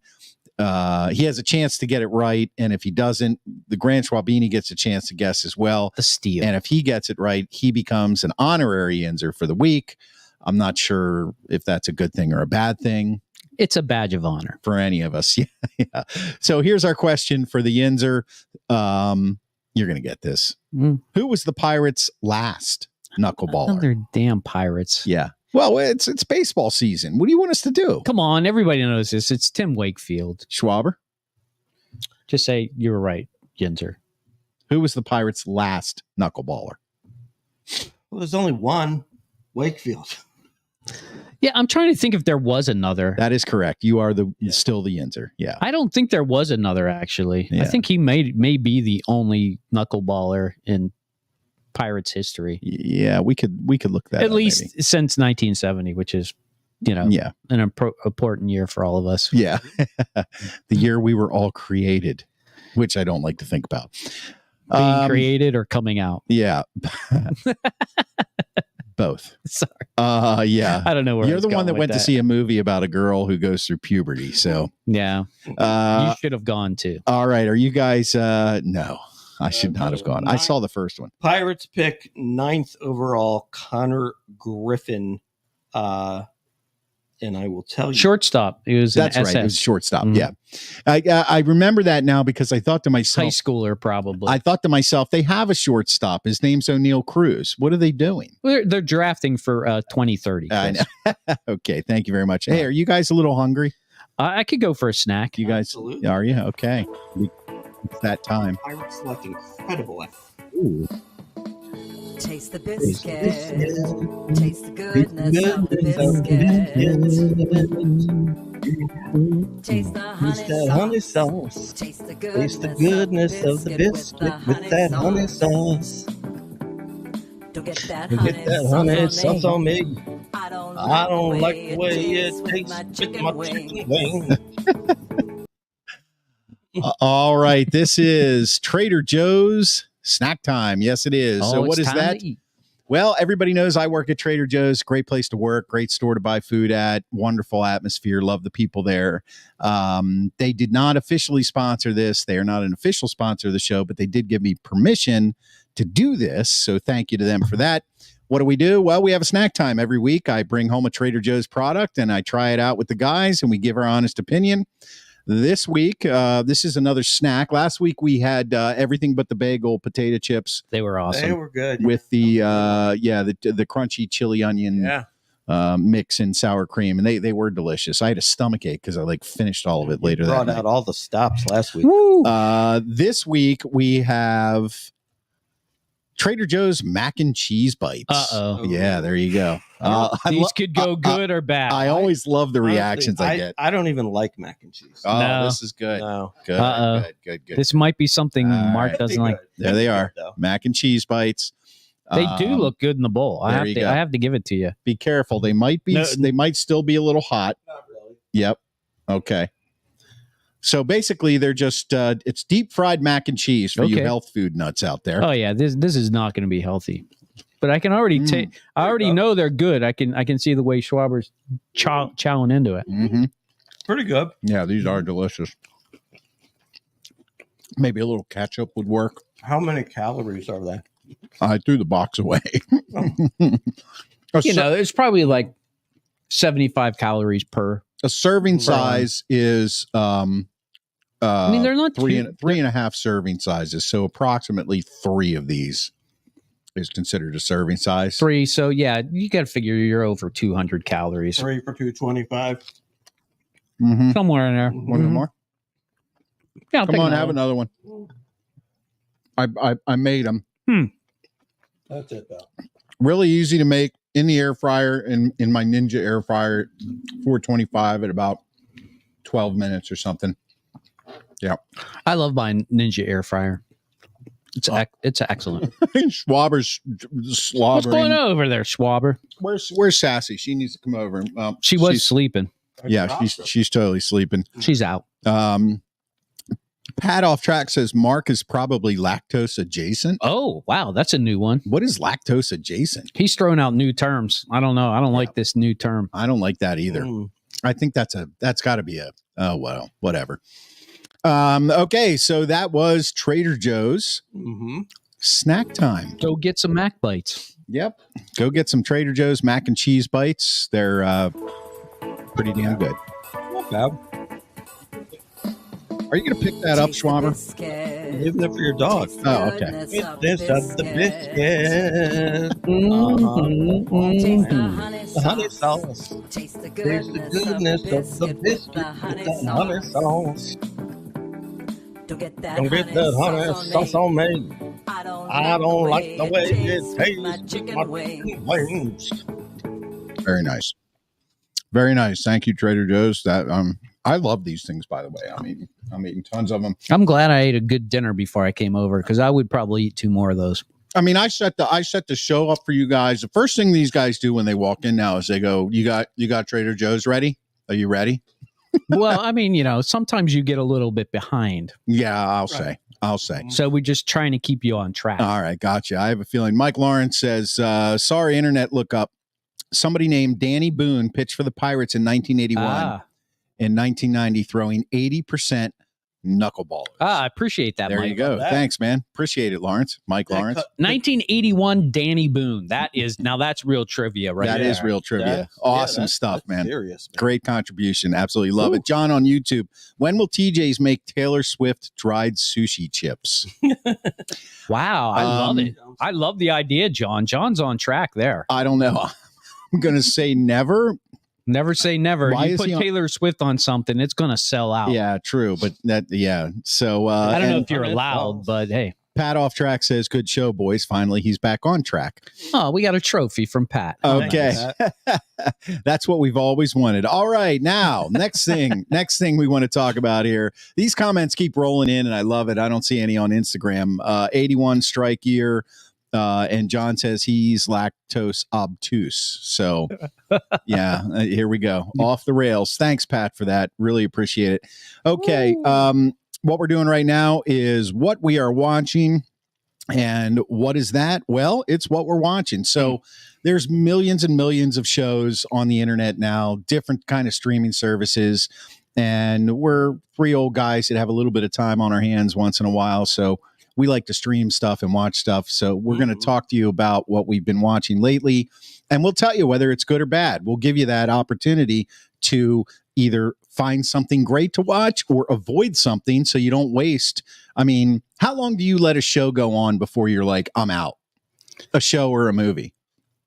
he has a chance to get it right, and if he doesn't, the Grand Schwabini gets a chance to guess as well. The steal. And if he gets it right, he becomes an honorary Yinzer for the week. I'm not sure if that's a good thing or a bad thing. It's a badge of honor for any of us. Yeah. So here's our question for the Yinzer. You're going to get this. Who was the Pirates' last knuckleballer? Another damn Pirates. Yeah. Well, it's baseball season. What do you want us to do? Come on, everybody knows this. It's Tim Wakefield. Schwaber? Just say you were right, Yinzer. Who was the Pirates' last knuckleballer? Well, there's only one, Wakefield. Yeah, I'm trying to think if there was another. That is correct. You are still the Yinzer. Yeah. I don't think there was another, actually. Yeah. I think he may be the only knuckleballer in Pirates history. Yeah, we could look that at up, least maybe. Since 1970, which is an important year for all of us. Yeah. The year we were all created, which I don't like to think about. Being created or coming out. Yeah. Both. Sorry. Yeah. I don't know where you're the one that went to see a movie about a girl who goes through puberty. So yeah, you should have gone too. All right. Are you guys? No, I should not have gone. I saw the first one. Pirates pick 9th overall, Connor Griffin. And I will tell you, shortstop. That's right. It was shortstop. Mm-hmm. Yeah, I remember that now because I thought to myself, high schooler probably. I thought to myself, they have a shortstop. His name's O'Neill Cruz. What are they doing? They're drafting for 2030. Okay, thank you very much. Hey, are you guys a little hungry? I could go for a snack. You guys, absolutely. Are you okay? It's that time. Pirates select incredible. Ooh. Taste the biscuit. Taste the goodness of the biscuit. Taste the honey sauce. Taste the goodness of the biscuit with that honey sauce. Don't get that honey sauce on me. I don't like the way it tastes with my chicken wing. All right, this is Trader Joe's snack time. Yes, it is. Oh, so what is that? Well, everybody knows I work at Trader Joe's. Great place to work, great store to buy food at, wonderful atmosphere, love the people there. They did not officially sponsor this. They are not an official sponsor of the show, but they did give me permission to do this. So thank you to them for that. What do? Well, we have a snack time every week. I bring home a Trader Joe's product and I try it out with the guys and we give our honest opinion. This week, this is another snack. Last week we had everything but the bagel potato chips. They were awesome. They were good. With the crunchy chili onion mix and sour cream, and they were delicious. I had a stomach ache because I finished all of it later. Brought out all the stops last week. This week we have Trader Joe's mac and cheese bites. Yeah, there you go. These could go good or bad. I always love the reactions I get. I don't even like mac and cheese. Oh, No. This is good. No. Good. This might be something Mark right. doesn't like. There they are. Mac and cheese bites. They do look good in the bowl. I there you go. have to give it to you. Be careful. They might be. They might still be a little hot. Not really. Yep. Okay. So basically, they're just it's deep fried mac and cheese for you health food nuts out there. Oh yeah, this is not going to be healthy. But I can already I already know they're good. I can see the way Schwaber's chowing into it. Mm-hmm. Pretty good. Yeah, these are delicious. Maybe a little ketchup would work. How many calories are they? I threw the box away. It's probably like 75 calories per. A serving size is I mean, they're not three and a half serving sizes. So approximately 3 of these is considered a serving size. 3. So yeah, you got to figure you're over 200 calories. 3 for 225. Mm-hmm. Somewhere in there. Want more? Yeah, I'll come take on, have another one. I made them. That's it though. Really easy to make in the air fryer in my Ninja air fryer, 425 at about 12 minutes or something. Yeah. I love my Ninja air fryer. It's excellent. Schwaber's slobbering. What's going on over there, Schwaber? Where's Sassy? She needs to come over. She was sleeping. Yeah, she's totally sleeping. She's out. Pat off track says Mark is probably lactose adjacent. Oh, wow. That's a new one. What is lactose adjacent? He's throwing out new terms. I don't know. I don't like this new term. I don't like that either. I think that's got to be well, whatever. Okay, so that was Trader Joe's snack time. Go get some Mac bites. Yep. Go get some Trader Joe's mac and cheese bites. They're pretty damn good. Not bad. Are you going to pick that up, Schwaber? Leaving it for your dog. Oh, okay. This of the biscuit. The honey sauce. Taste the Taste the goodness of the biscuit with the honey sauce. Don't get that honey sauce on me. I don't like the way it tastes my chicken wings. Very nice. Very nice. Thank you, Trader Joe's. That I love these things, by the way. I'm eating tons of them. I'm glad I ate a good dinner before I came over because I would probably eat 2 more of those. I mean, I set the show up for you guys. The first thing these guys do when they walk in now is they go, "You got Trader Joe's ready? Are you ready?" Well, I mean, sometimes you get a little bit behind. Yeah, I'll say. So we're just trying to keep you on track. All right, gotcha. I have a feeling. Mike Lawrence says, sorry, internet lookup. Somebody named Danny Boone pitched for the Pirates in 1981 and 1990, throwing 80% knuckleballers. I appreciate that, there Mike. You go. Thanks, man. Appreciate it, Lawrence. Mike Lawrence. 1981 Danny Boone. That's real trivia, right? That is real trivia. Awesome stuff, that's man. Serious, man. Great contribution. Absolutely love it. John on YouTube. When will TJ's make Taylor Swift dried sushi chips? Wow. I love it. I love the idea, John. John's on track there. I don't know. I'm going to say never. Never say never. Why You is put he on- Taylor Swift on something, it's going to sell out. Yeah, true. But so I don't know and if you're allowed, but hey. Pat Off Track says, good show, boys. Finally, he's back on track. Oh, we got a trophy from Pat. Okay. That's what we've always wanted. All right. Now, next thing we want to talk about here. These comments keep rolling in, and I love it. I don't see any on Instagram. 81 strike year. And John says he's lactose obtuse. So, yeah, here we go. Off the rails. Thanks, Pat, for that. Really appreciate it. Okay. What we're doing right now is what we are watching. And what is that? Well, it's what we're watching. So there's millions and millions of shows on the internet now, different kind of streaming services. And we're three old guys that have a little bit of time on our hands once in a while. So we like to stream stuff and watch stuff. So we're going to talk to you about what we've been watching lately. And we'll tell you whether it's good or bad. We'll give you that opportunity to either find something great to watch or avoid something so you don't waste. I mean, how long do you let a show go on before you're like, I'm out? A show or a movie?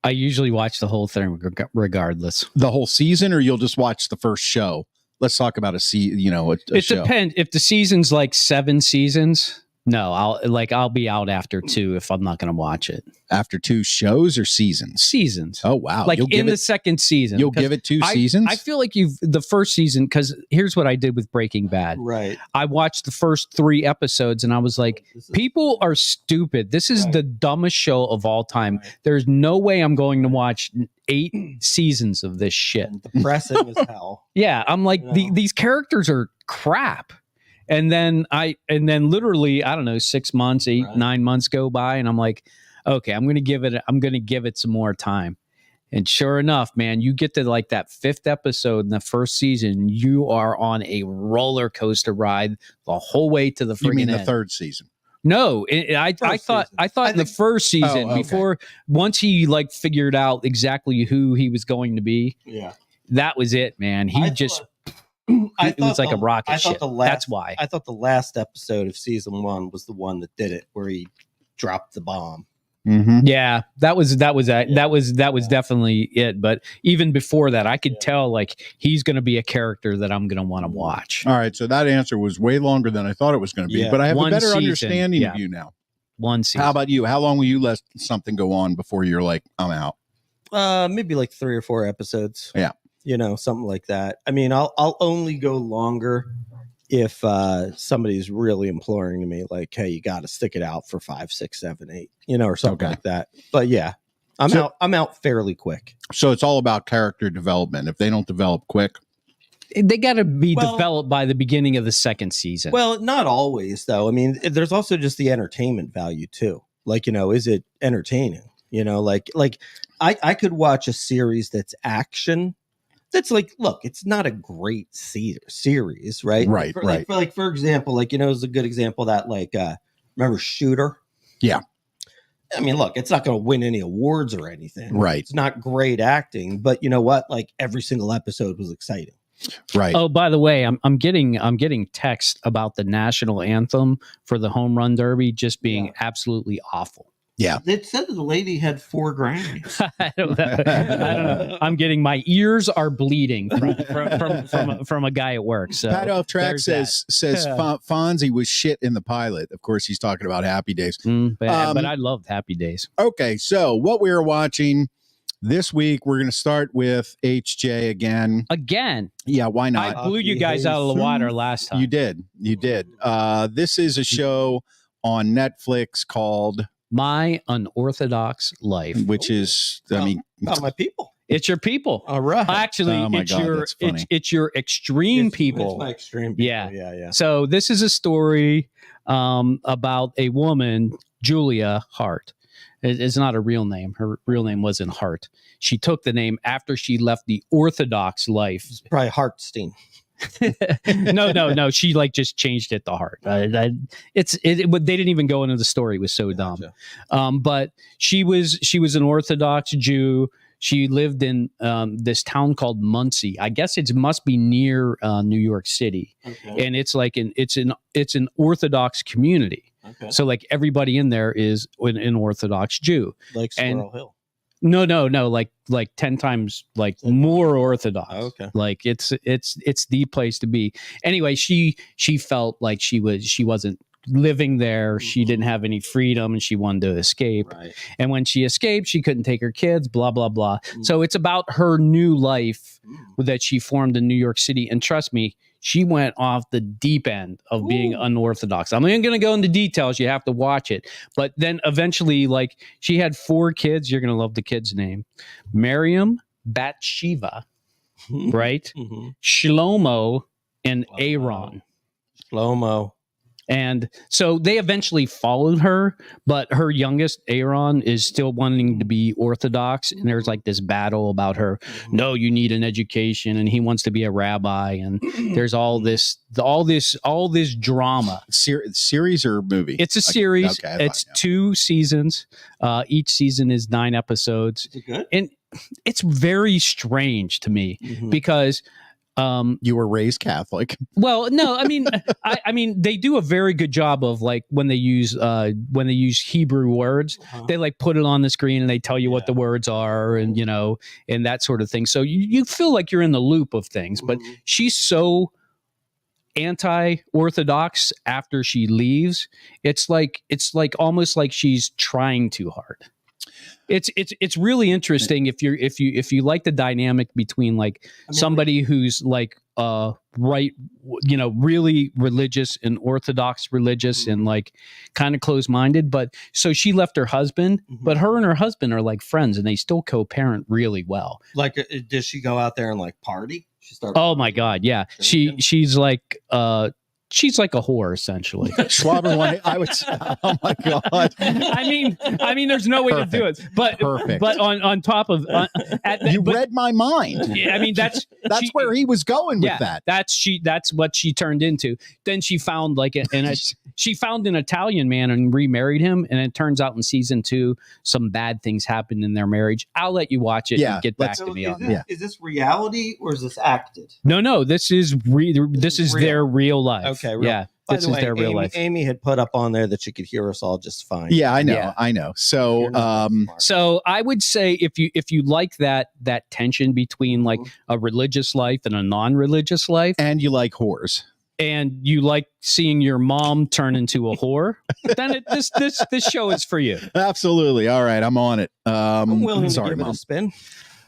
I usually watch the whole thing regardless. The whole season, or you'll just watch the first show? Let's talk about a show. It depends. If the season's like 7 seasons, no, I'll be out after 2 if I'm not going to watch it. After 2 shows or seasons? Seasons. Oh, wow. Like in the second season. You'll give it 2 seasons? I feel like the first season, because here's what I did with Breaking Bad. Right. I watched the first 3 episodes and I was like, people are stupid. This is the dumbest show of all time. Right. There's no way I'm going to watch 8 seasons of this shit. Depressing as hell. Yeah. I'm like, these characters are crap. And then literally, I don't know, 6 months, 9 months go by, and I'm like, okay, I'm going to give it some more time. And sure enough, man, you get to like that 5th episode in the first season, you are on a roller coaster ride the whole way to the friggin' end. You mean the 3rd season? No, I thought in the first season, before once he like figured out exactly who he was going to be. Yeah, that was it, man. It was like a rocket ship. That's why. I thought the last episode of season 1 was the one that did it, where he dropped the bomb. Mm-hmm. Yeah, that was definitely it. But even before that, I could tell like he's going to be a character that I'm going to want to watch. All right, so that answer was way longer than I thought it was going to be. Yeah. But I have a better understanding of you now. 1 season. How about you? How long will you let something go on before you're like, I'm out? Maybe like 3 or 4 episodes. Yeah. Something like that. I mean, I'll only go longer if somebody's really imploring to me, like, hey, you got to stick it out for 5, 6, 7, 8, or something like that. But yeah, I'm out fairly quick. So it's all about character development. If they don't develop quick, they got to be developed by the beginning of the 2nd season. Well, not always though. I mean, there's also just the entertainment value too. Like, is it entertaining? Like I could watch a series that's action. That's like, look, it's not a great series, right? Right, right. For example, it's a good example that, remember Shooter? Yeah. I mean, look, it's not going to win any awards or anything. Right. It's not great acting, but you know what? Like, every single episode was exciting. Right. Oh, by the way, I'm getting text about the national anthem for the home run derby just being absolutely awful. Yeah. It said that the lady had 4 Grammys. I don't know. I'm getting, my ears are bleeding from a guy at work. So Pat Off Track says Fonzie was shit in the pilot. Of course, he's talking about Happy Days. But I loved Happy Days. Okay, so what we are watching this week, we're going to start with HJ again. Again? Yeah, why not? I blew you guys out of the water last time. You did. This is a show on Netflix called My Unorthodox Life, which is, about my people. It's your people. All right. Actually, it's your extreme people. It's my extreme people. Yeah. So this is a story about a woman, Julia Hart. It's not a real name. Her real name wasn't Hart. She took the name after she left the Orthodox life. It's probably Hartstein. No. She just changed it to Hart. They didn't even go into the story. It was so dumb. But she was an Orthodox Jew. She lived in this town called Muncie. I guess it must be near New York City, and it's an Orthodox community. Okay. So everybody in there is an Orthodox Jew. Like Squirrel Hill. No, like 10 times like more Orthodox. Okay. Like it's the place to be. Anyway, she felt like she wasn't living there. She didn't have any freedom and she wanted to escape. Right. And when she escaped, she couldn't take her kids, blah, blah, blah. So it's about her new life that she formed in New York City. And trust me, she went off the deep end of being unorthodox. I'm not even going to go into details. You have to watch it. But then eventually, like, she had 4 kids. You're going to love the kid's name. Miriam, Bathsheba, right? Shlomo, and Aaron. Shlomo. And so they eventually followed her, but her youngest, Aaron, is still wanting to be Orthodox. And there's like this battle about her. No, you need an education, and he wants to be a rabbi. And there's all this drama. Series or movie? It's a series. Okay, it's 2 seasons. Each season is 9 episodes. Is it good? And it's very strange to me because you were raised Catholic. Well, no, I mean, I mean, they do a very good job of like when they use Hebrew words, they like put it on the screen and they tell you what the words are and, you know, and that sort of thing. So you feel like you're in the loop of things, but she's so anti-Orthodox after she leaves. It's like almost like she's trying too hard. It's really interesting if you like the dynamic between like somebody who's like right, you know, really religious and Orthodox religious and like kind of closed-minded. But so she left her husband, but her and her husband are like friends and they still co-parent really well. Like, does she go out there and like party? She Oh my God, yeah. She's like a whore, essentially. Schwabini, I would say, oh my God. I mean, there's no way to do it. But on top of read my mind. Yeah, I mean, that's where he was going with that. That's what she turned into. Then she found she found an Italian man and remarried him. And it turns out in season 2, some bad things happened in their marriage. I'll let you watch it and get back to me on that. Is this reality or is this acted? No, this is their real life. Okay, yeah. This is their real life. Amy had put up on there that she could hear us all just fine. Yeah, I know. So, so I would say if you like that tension between like a religious life and a non-religious life, and you like whores, and you like seeing your mom turn into a whore, then this show is for you. Absolutely. All right, I'm on it. I'm willing to give Mom. it a spin.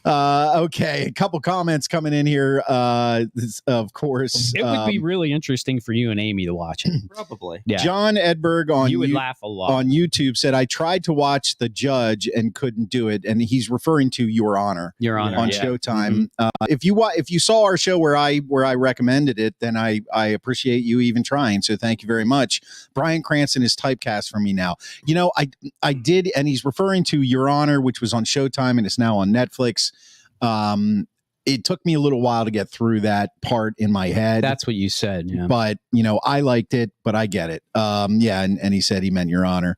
Okay, a couple comments coming in here. Of course, it would be really interesting for you and Amy to watch it. Probably. Yeah. John Edberg on you would laugh a lot on YouTube said, "I tried to watch The Judge and couldn't do it," and he's referring to Your Honor on Showtime. If you saw our show where I recommended it, then I appreciate you even trying. So thank you very much. Bryan Cranston is typecast for me now. You know, I did, and he's referring to Your Honor, which was on Showtime and it's now on Netflix. It took me a little while to get through that part in my head. That's what you said, yeah. But you know, I liked it, but I get it. And he said he meant Your Honor.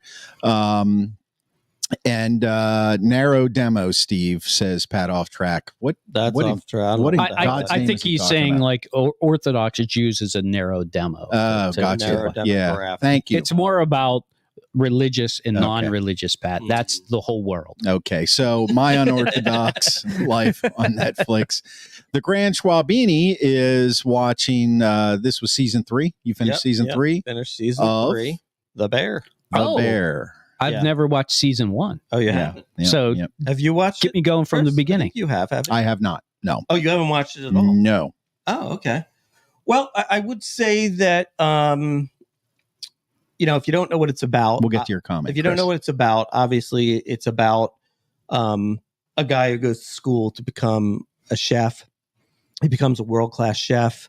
And narrow demo, Steve says Pat off track. That's off track. I think he's saying about? Like Orthodox Jews is a narrow demo. Oh, gotcha. Yeah, thank you. It's more about religious and non-religious, Pat. That's the whole world. Okay, so My Unorthodox Life on Netflix. The Grand Schwabini is watching, this was season 3. You finished season 3? Finished season 3. The Bear. The Bear. I've never watched season 1. Oh, you haven't? Yeah. So have you watched Get me going from the beginning. You have, haven't you? I have not. No. Oh, you haven't watched it at all? No. Oh, okay. Well, I would say that, you know, if you don't know what it's about, we'll get to your comment. If you don't know what it's about, obviously it's about a guy who goes to school to become a chef. He becomes a world-class chef.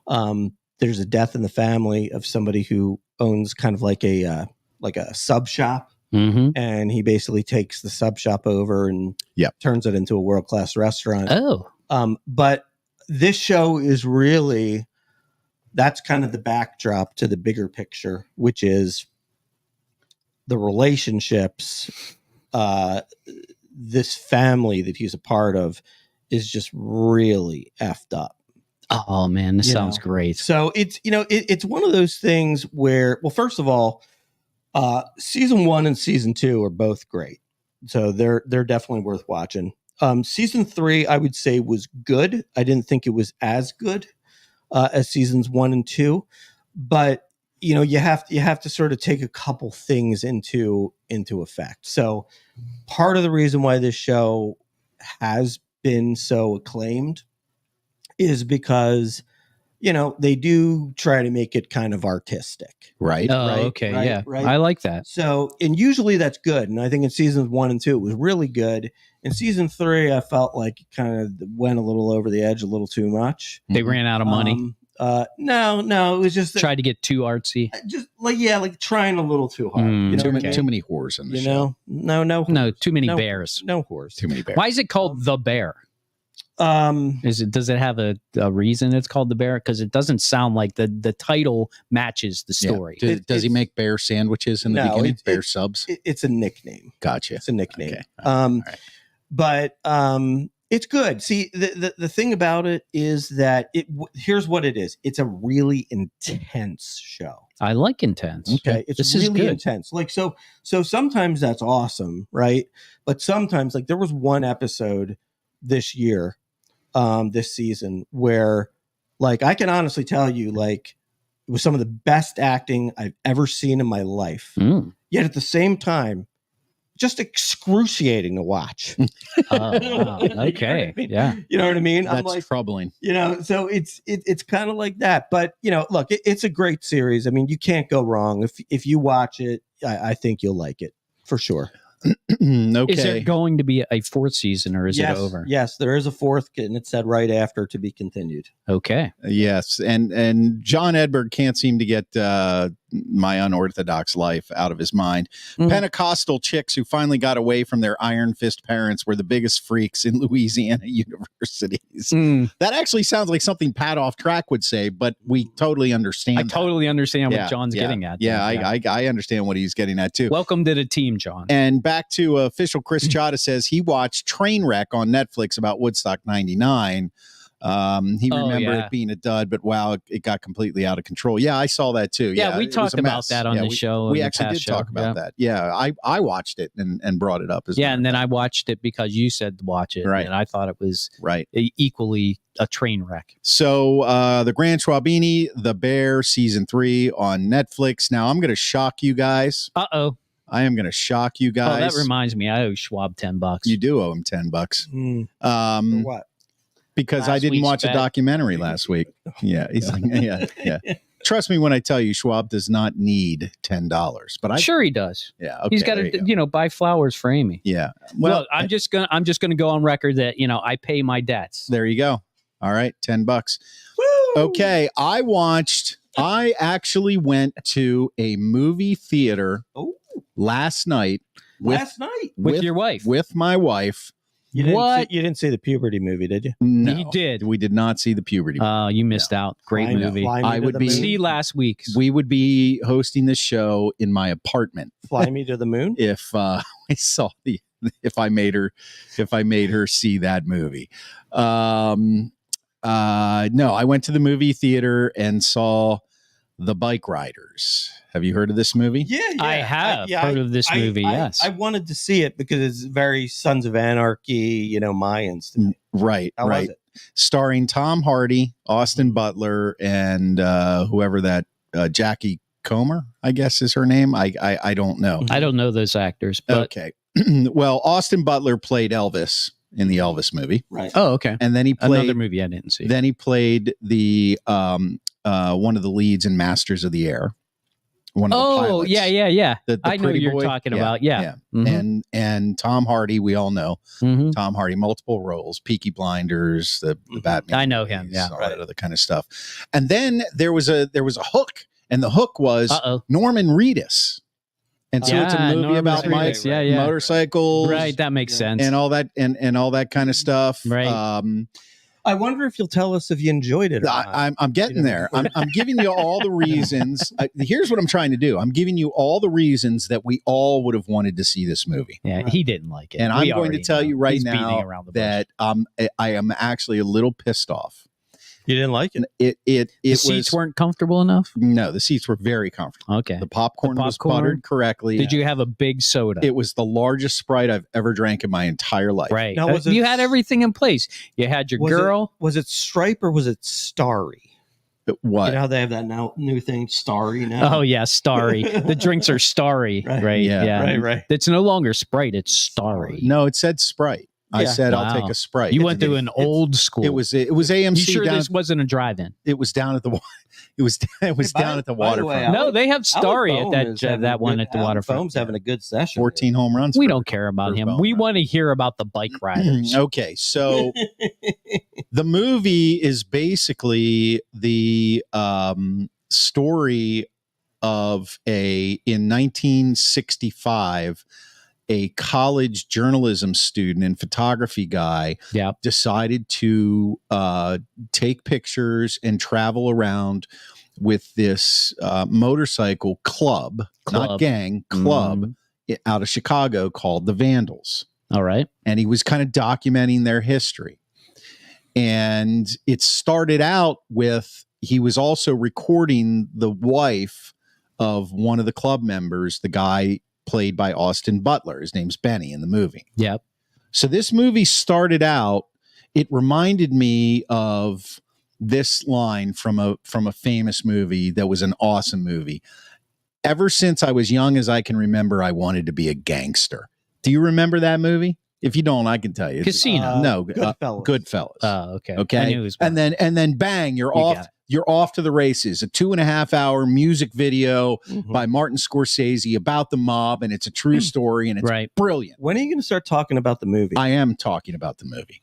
There's a death in the family of somebody who owns kind of like a sub shop. And he basically takes the sub shop over and turns it into a world-class restaurant. But this show is really, that's kind of the backdrop to the bigger picture, which is the relationships. This family that he's a part of is just really effed up. Oh man, this sounds great. So it's, you know, it's one of those things where, well, first of all, season 1 and season 2 are both great. So they're definitely worth watching. Season 3, I would say, was good. I didn't think it was as good as seasons 1 and 2, but you have to sort of take a couple things into effect. So part of the reason why this show has been so acclaimed is because they do try to make it kind of artistic. Right. Oh, Right, okay. right, Yeah. right. I like that. So, and usually that's good. And I think in seasons 1 and 2, it was really good. In season 3, I felt like it kind of went a little over the edge, a little too much. They ran out of money. No, it was just Tried to get too artsy. just like trying a little too hard. Too many whores in the show. No, Too many bears. No whores. Too many bears. Why is it called The Bear? Does it have a reason it's called The Bear? Because it doesn't sound like the title matches the story. Yeah. Does he make bear sandwiches in the beginning? Bear subs? It's a nickname. Gotcha. It's a nickname. Okay. All right. But it's good. See, the thing about it is that here's what it is. It's a really intense show. I like intense. Okay. It's This is really good. intense. Like, so sometimes that's awesome, right? But sometimes, like, there was one episode this year, this season, where, like, I can honestly tell you, like, it was some of the best acting I've ever seen in my life. Yet at the same time, just excruciating to watch. Oh, wow. Okay. Yeah. You know what I mean? That's I'm like, troubling. so it's kind of like that. But, look, it's a great series. I mean, you can't go wrong. If you watch it, I think you'll like it for sure. Okay. Is there going to be a 4th season, or is it over? Yes, there is a 4th, and it said right after to be continued. Okay. Yes, and John Edberg can't seem to get My Unorthodox Life out of his mind. Pentecostal chicks who finally got away from their iron fist parents were the biggest freaks in Louisiana universities. That actually sounds like something Pat Off Track would say, but we totally understand. I totally understand what John's getting at. I understand what he's getting at too. Welcome to the team, John. And back to official Chris Chata says he watched Trainwreck on Netflix about Woodstock 99. He remembered it being a dud, but wow, it got completely out of control. Yeah, I saw that too. Yeah, we talked about that on the show. We actually did talk about that. Yeah, I watched it and brought it up as well. And then I watched it because you said to watch it, right? And I thought it was right equally a train wreck. So the Grand Schwabini, The Bear, season 3 on Netflix. Now I'm going to shock you guys. I am going to shock you guys. Oh, that reminds me, I owe Schwab $10. You do owe him $10. For what? Because I didn't watch a documentary last week. Yeah, he's like, yeah. Trust me when I tell you, Schwab does not need $10. But sure he does. Yeah, okay, he's got to, buy flowers for Amy. Yeah. Well, look, I'm just gonna go on record that I pay my debts. There you go. All right, $10. Woo! Okay, I actually went to a movie theater last night. With your wife. With my wife. You didn't see the puberty movie, did you? No, you did. We did not see the puberty movie. Oh, you missed out. Great movie. I would be see last week. We would be hosting this show in my apartment. Fly Me to the Moon. If I saw if I made her see that movie. No, I went to the movie theater and saw The Bike Riders. Have you heard of this movie? Yeah. I have heard of this movie, yes. I wanted to see it because it's very Sons of Anarchy, Mayans to me. Right, How right. was it? Starring Tom Hardy, Austin Butler, and whoever that Jackie Comer, I guess is her name. I don't know. I don't know those actors. But okay. Well, Austin Butler played Elvis in the Elvis movie. Right. Oh, okay. And then he played another movie I didn't see. Then he played the one of the leads in Masters of the Air. One of the pilots. Yeah. The I know what you're talking about. Yeah. Mm-hmm. And Tom Hardy, we all know Tom Hardy, multiple roles, Peaky Blinders, the Batman. I know him. Yeah, all that other kind of stuff. And then there was a hook, and the hook was Norman Reedus. And so it's a movie Norman about Reedus. motorcycles, right? That makes sense, and all that, and all that kind of stuff, right? I wonder if you'll tell us if you enjoyed it. Or not. I'm getting there. I'm giving you all the reasons. Here's what I'm trying to do. I'm giving you all the reasons that we all would have wanted to see this movie. Yeah, he didn't like it. And I'm going to tell you right now that I am actually a little pissed off You didn't like it? The seats weren't comfortable enough? No, the seats were very comfortable. Okay. The popcorn was buttered correctly. Did you have a big soda? It was the largest Sprite I've ever drank in my entire life. Right. Now, you had everything in place. You had your girl. Was it Stripe or was it Starry? What? You know how they have that new thing, Starry now? Oh, yeah, Starry. The drinks are Starry. Right. Yeah. Right. It's no longer Sprite. It's Starry. No, it said Sprite. I said, I'll take a Sprite. You went to an old school. It was AMC. You sure this wasn't a drive-in? It was down at the down at the waterfront. No, they have Starry at that one at the waterfront. Bohm's having a good session. 14 home runs. We don't care about him. We want to hear about the bike riders. Okay, so the movie is basically the story of in 1965. A college journalism student and photography guy decided to take pictures and travel around with this motorcycle club, not gang, club out of Chicago called the Vandals. All right. And he was kind of documenting their history. And it started out with, he was also recording the wife of one of the club members, the guy played by Austin Butler. His name's Benny in the movie. Yep. So this movie started out, it reminded me of this line from a famous movie that was an awesome movie. Ever since I was young as I can remember, I wanted to be a gangster. Do you remember that movie? If you don't, I can tell you. Casino. No, Goodfellas. Goodfellas. Oh, okay. Okay. I knew it was and then bang, you're off. You're off to the races. A 2.5-hour music video by Martin Scorsese about the mob, and it's a true story, and it's brilliant. When are you going to start talking about the movie? I am talking about the movie.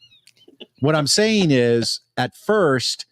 What I'm saying is, at first,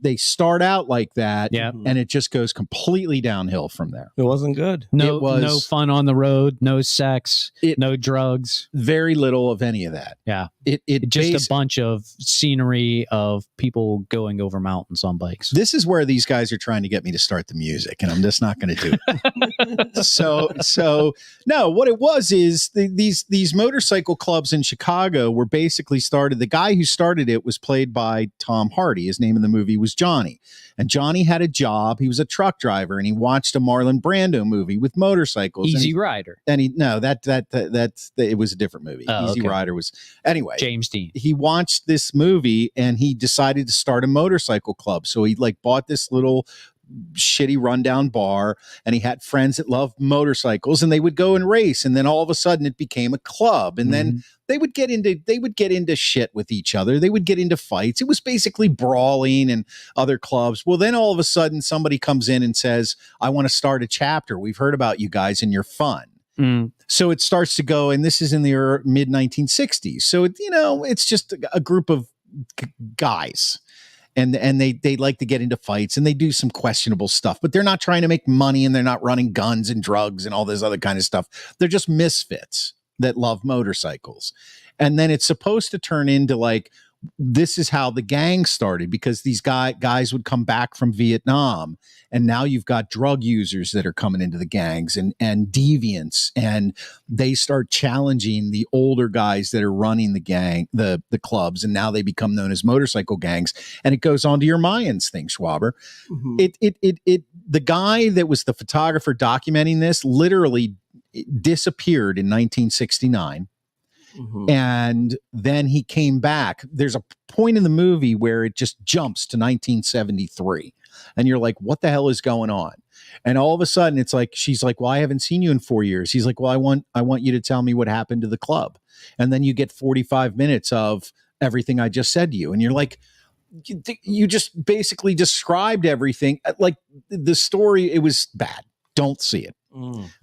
they start out like that, and it just goes completely downhill from there. It wasn't good. No fun on the road, no sex, no drugs. Very little of any of that. Yeah. It just a bunch of scenery of people going over mountains on bikes. This is where these guys are trying to get me to start the music, and I'm just not going to do it. So no, what it was is these motorcycle clubs in Chicago were basically started. The guy who started it was played by Tom Hardy. His name in the movie was Johnny, and Johnny had a job. He was a truck driver, and he watched a Marlon Brando movie with motorcycles. Easy Rider. And it was a different movie. Easy Rider was anyway. James Dean. He watched this movie and he decided to start a motorcycle club. So he bought this little shitty rundown bar, and he had friends that loved motorcycles, and they would go and race, and then all of a sudden it became a club, and then they would get into shit with each other. They would get into fights. It was basically brawling and other clubs. Well, then all of a sudden somebody comes in and says, I want to start a chapter. We've heard about you guys and you're fun. So it starts to go, and this is in the mid 1960s. So it's just a group of guys. And they like to get into fights, and they do some questionable stuff, but they're not trying to make money, and they're not running guns and drugs and all this other kind of stuff. They're just misfits that love motorcycles. And then it's supposed to turn into this is how the gang started, because these guys would come back from Vietnam, and now you've got drug users that are coming into the gangs and deviants, and they start challenging the older guys that are running the clubs, and now they become known as motorcycle gangs. And it goes on to your Mayans thing, Schwaber. The guy that was the photographer documenting this literally disappeared in 1969. And then he came back. There's a point in the movie where it just jumps to 1973, and you're like, what the hell is going on? And all of a sudden it's like, she's like, well, I haven't seen you in 4 years. He's like, well, I want you to tell me what happened to the club. And then you get 45 minutes of everything I just said to you. And you're like, you just basically described everything. Like the story, it was bad. Don't see it.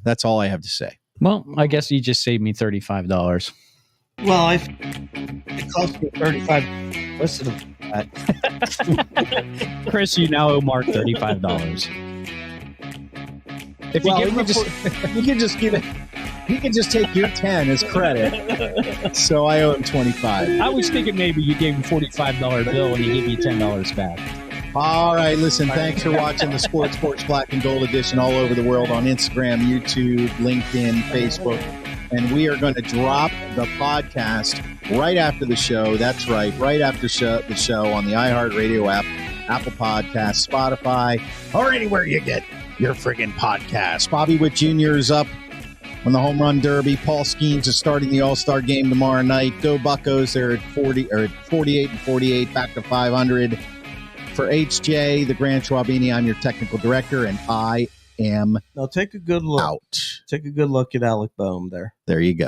That's all I have to say. Well, I guess you just saved me $35. Well, it cost me $35. Listen to that. Chris, you now owe Mark $35. If you can just give it. He can just take your 10 as credit. So I owe him 25. I was thinking maybe you gave him $45 bill and he gave you $10 back. All right, listen, thanks for watching the SportCourt Black and Gold edition all over the world on Instagram, YouTube, LinkedIn, Facebook. And we are going to drop the podcast right after the show. That's right, right after the show on the iHeartRadio app, Apple Podcasts, Spotify, or anywhere you get your friggin' podcast. Bobby Witt Jr. is up on the Home Run Derby. Paul Skeens is starting the All-Star game tomorrow night. Go Buccos. They're at 48 and 48, back to 500. For HJ, the Grand Schwabini, I'm your technical director, and I am now take a good look. Out. Take a good look at Alec Boehm there. There you go.